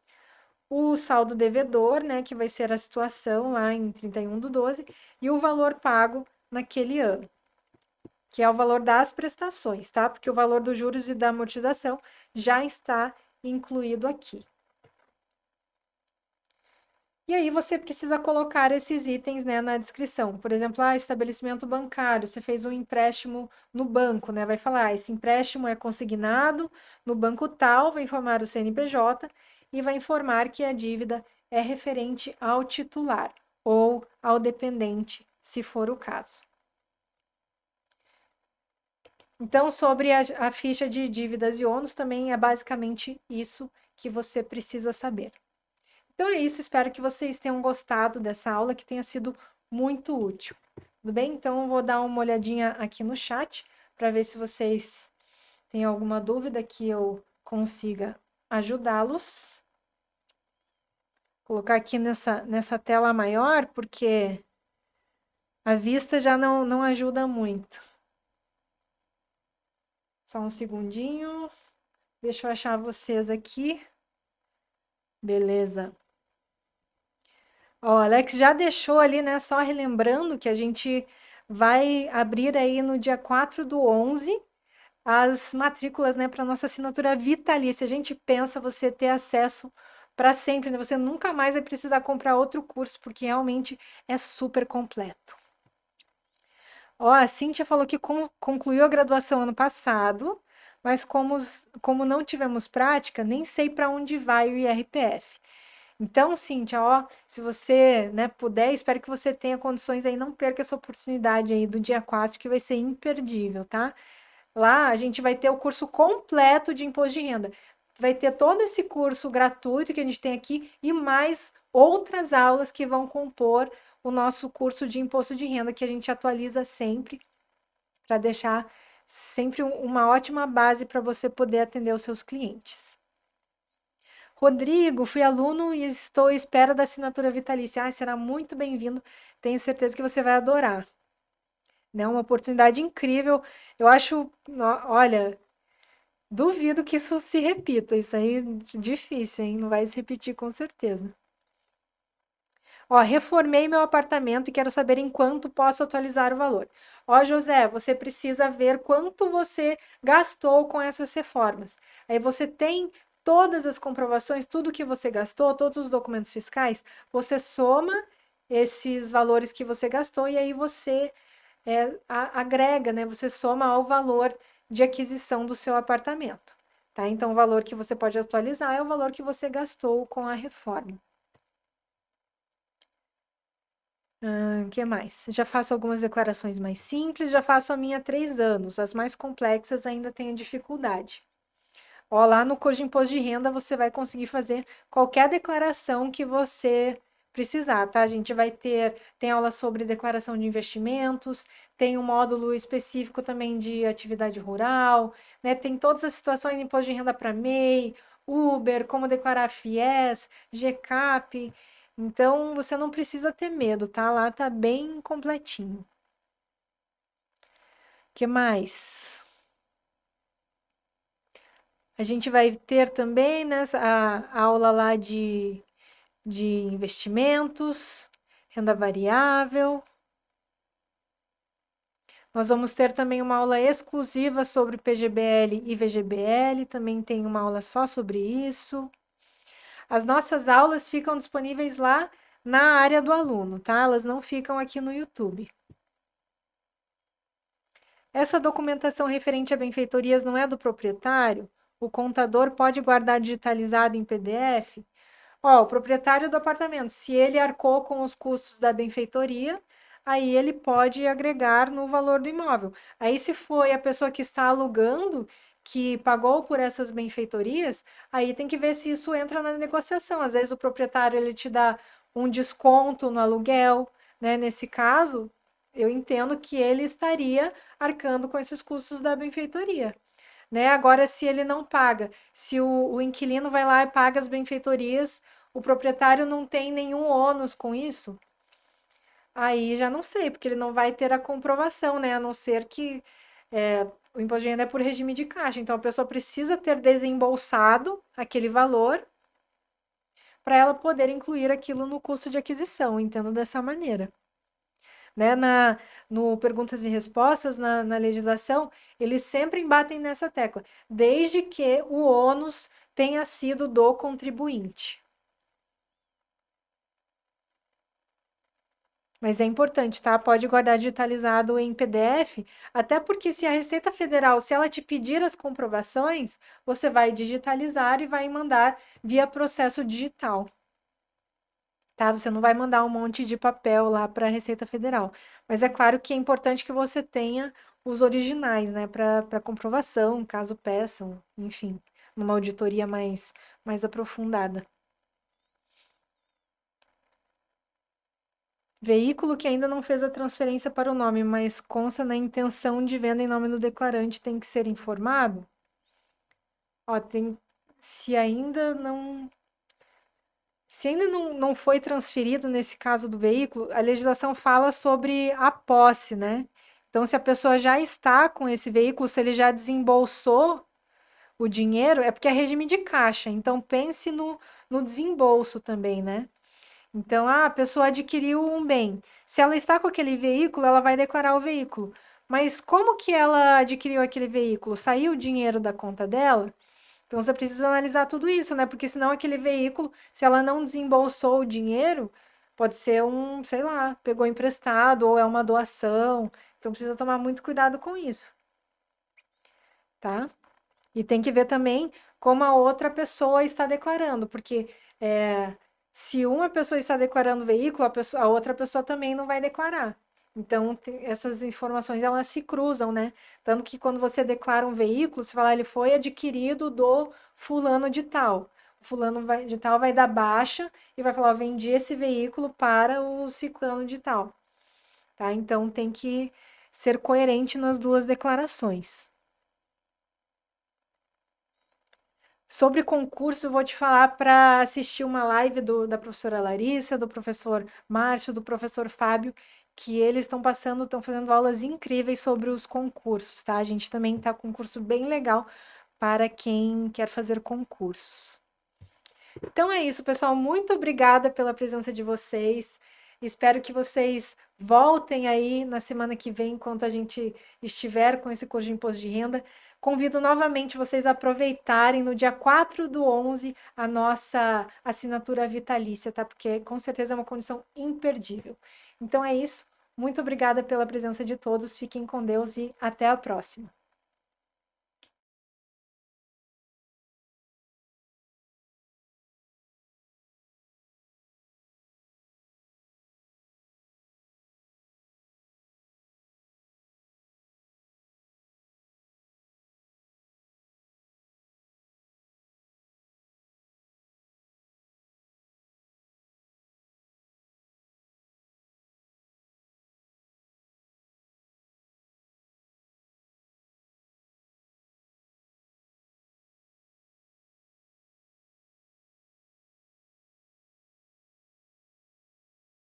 o saldo devedor, né, que vai ser a situação lá em 31/12, e o valor pago naquele ano, que é o valor das prestações, tá? Porque o valor dos juros e da amortização já está incluído aqui. E aí você precisa colocar esses itens, né, na descrição. Por exemplo, estabelecimento bancário, você fez um empréstimo no banco, né? Vai falar, esse empréstimo é consignado no banco tal, vai informar o CNPJ e vai informar que a dívida é referente ao titular ou ao dependente, se for o caso. Então, sobre a ficha de dívidas e ônus, também é basicamente isso que você precisa saber. Então é isso, espero que vocês tenham gostado dessa aula, que tenha sido muito útil. Tudo bem? Então eu vou dar uma olhadinha aqui no chat para ver se vocês têm alguma dúvida que eu consiga ajudá-los. Vou colocar aqui nessa tela maior, porque a vista já não ajuda muito. Só um segundinho. Deixa eu achar vocês aqui. Beleza. Ó, o Alex já deixou ali, né? Só relembrando que a gente vai abrir aí no dia 4/11 as matrículas, né, para nossa assinatura vitalícia. A gente pensa você ter acesso para sempre, né? Você nunca mais vai precisar comprar outro curso, porque realmente é super completo. Ó, a Cíntia falou que concluiu a graduação ano passado, mas como não tivemos prática, nem sei para onde vai o IRPF. Então, Cíntia, ó, se você, né, puder, espero que você tenha condições aí, não perca essa oportunidade aí do dia 4, que vai ser imperdível, tá? Lá a gente vai ter o curso completo de imposto de renda. Vai ter todo esse curso gratuito que a gente tem aqui e mais outras aulas que vão compor o nosso curso de imposto de renda, que a gente atualiza sempre para deixar sempre uma ótima base para você poder atender os seus clientes. Rodrigo, fui aluno e estou à espera da assinatura vitalícia. Será muito bem-vindo. Tenho certeza que você vai adorar. Né? Uma oportunidade incrível. Eu acho, olha, duvido que isso se repita. Isso aí é difícil, hein? Não vai se repetir com certeza. Ó, reformei meu apartamento e quero saber em quanto posso atualizar o valor. Ó, José, você precisa ver quanto você gastou com essas reformas. Aí você tem todas as comprovações, tudo que você gastou, todos os documentos fiscais, você soma esses valores que você gastou e aí você agrega, né? Você soma ao valor de aquisição do seu apartamento, tá? Então, o valor que você pode atualizar é o valor que você gastou com a reforma. O que mais? Já faço algumas declarações mais simples, já faço a minha há 3 anos. As mais complexas ainda tenho dificuldade. Ó, lá no curso de imposto de renda você vai conseguir fazer qualquer declaração que você precisar, tá? A gente tem aula sobre declaração de investimentos, tem um módulo específico também de atividade rural, né? Tem todas as situações de imposto de renda para MEI, Uber, como declarar FIES, GCAP. Então, você não precisa ter medo, tá? Lá tá bem completinho. O que mais? A gente vai ter também, né, a aula lá de investimentos, renda variável. Nós vamos ter também uma aula exclusiva sobre PGBL e VGBL, também tem uma aula só sobre isso. As nossas aulas ficam disponíveis lá na área do aluno, tá? Elas não ficam aqui no YouTube. Essa documentação referente a benfeitorias não é do proprietário? O contador pode guardar digitalizado em PDF? Ó, o proprietário do apartamento, se ele arcou com os custos da benfeitoria, aí ele pode agregar no valor do imóvel. Aí, se foi a pessoa que está alugando, que pagou por essas benfeitorias, aí tem que ver se isso entra na negociação. Às vezes o proprietário ele te dá um desconto no aluguel, né? Nesse caso, eu entendo que ele estaria arcando com esses custos da benfeitoria. Né? Agora, se ele não paga, se o inquilino vai lá e paga as benfeitorias, o proprietário não tem nenhum ônus com isso, aí já não sei, porque ele não vai ter a comprovação, né? A não ser que o imposto de renda é por regime de caixa. Então, a pessoa precisa ter desembolsado aquele valor para ela poder incluir aquilo no custo de aquisição, entendo dessa maneira. Né? No perguntas e respostas, na legislação, eles sempre embatem nessa tecla, desde que o ônus tenha sido do contribuinte. Mas é importante, tá? Pode guardar digitalizado em PDF, até porque se a Receita Federal, se ela te pedir as comprovações, você vai digitalizar e vai mandar via processo digital. Tá? Você não vai mandar um monte de papel lá para a Receita Federal. Mas é claro que é importante que você tenha os originais, né, para comprovação, caso peçam, enfim, numa auditoria mais aprofundada. Veículo que ainda não fez a transferência para o nome, mas consta na intenção de venda em nome do declarante, tem que ser informado? Ó, se ainda não não foi transferido, nesse caso do veículo, a legislação fala sobre a posse, né? Então, se a pessoa já está com esse veículo, se ele já desembolsou o dinheiro, é porque é regime de caixa. Então, pense no desembolso também, né? Então, a pessoa adquiriu um bem. Se ela está com aquele veículo, ela vai declarar o veículo. Mas como que ela adquiriu aquele veículo? Saiu o dinheiro da conta dela? Então você precisa analisar tudo isso, né? Porque senão aquele veículo, se ela não desembolsou o dinheiro, pode ser sei lá, pegou emprestado ou é uma doação. Então precisa tomar muito cuidado com isso, tá? E tem que ver também como a outra pessoa está declarando, porque se uma pessoa está declarando o veículo, a outra pessoa também não vai declarar. Então, essas informações, elas se cruzam, né? Tanto que quando você declara um veículo, você fala, ele foi adquirido do fulano de tal. O fulano de tal vai dar baixa e vai falar, vendi esse veículo para o ciclano de tal. Tá? Então, tem que ser coerente nas duas declarações. Sobre concurso, eu vou te falar para assistir uma live da professora Larissa, do professor Márcio, do professor Fábio, que eles estão fazendo aulas incríveis sobre os concursos, tá? A gente também está com um curso bem legal para quem quer fazer concursos. Então é isso, pessoal. Muito obrigada pela presença de vocês. Espero que vocês voltem aí na semana que vem, enquanto a gente estiver com esse curso de imposto de renda. Convido novamente vocês a aproveitarem no dia 4/11 a nossa assinatura vitalícia, tá? Porque com certeza é uma condição imperdível. Então é isso. Muito obrigada pela presença de todos. Fiquem com Deus e até a próxima.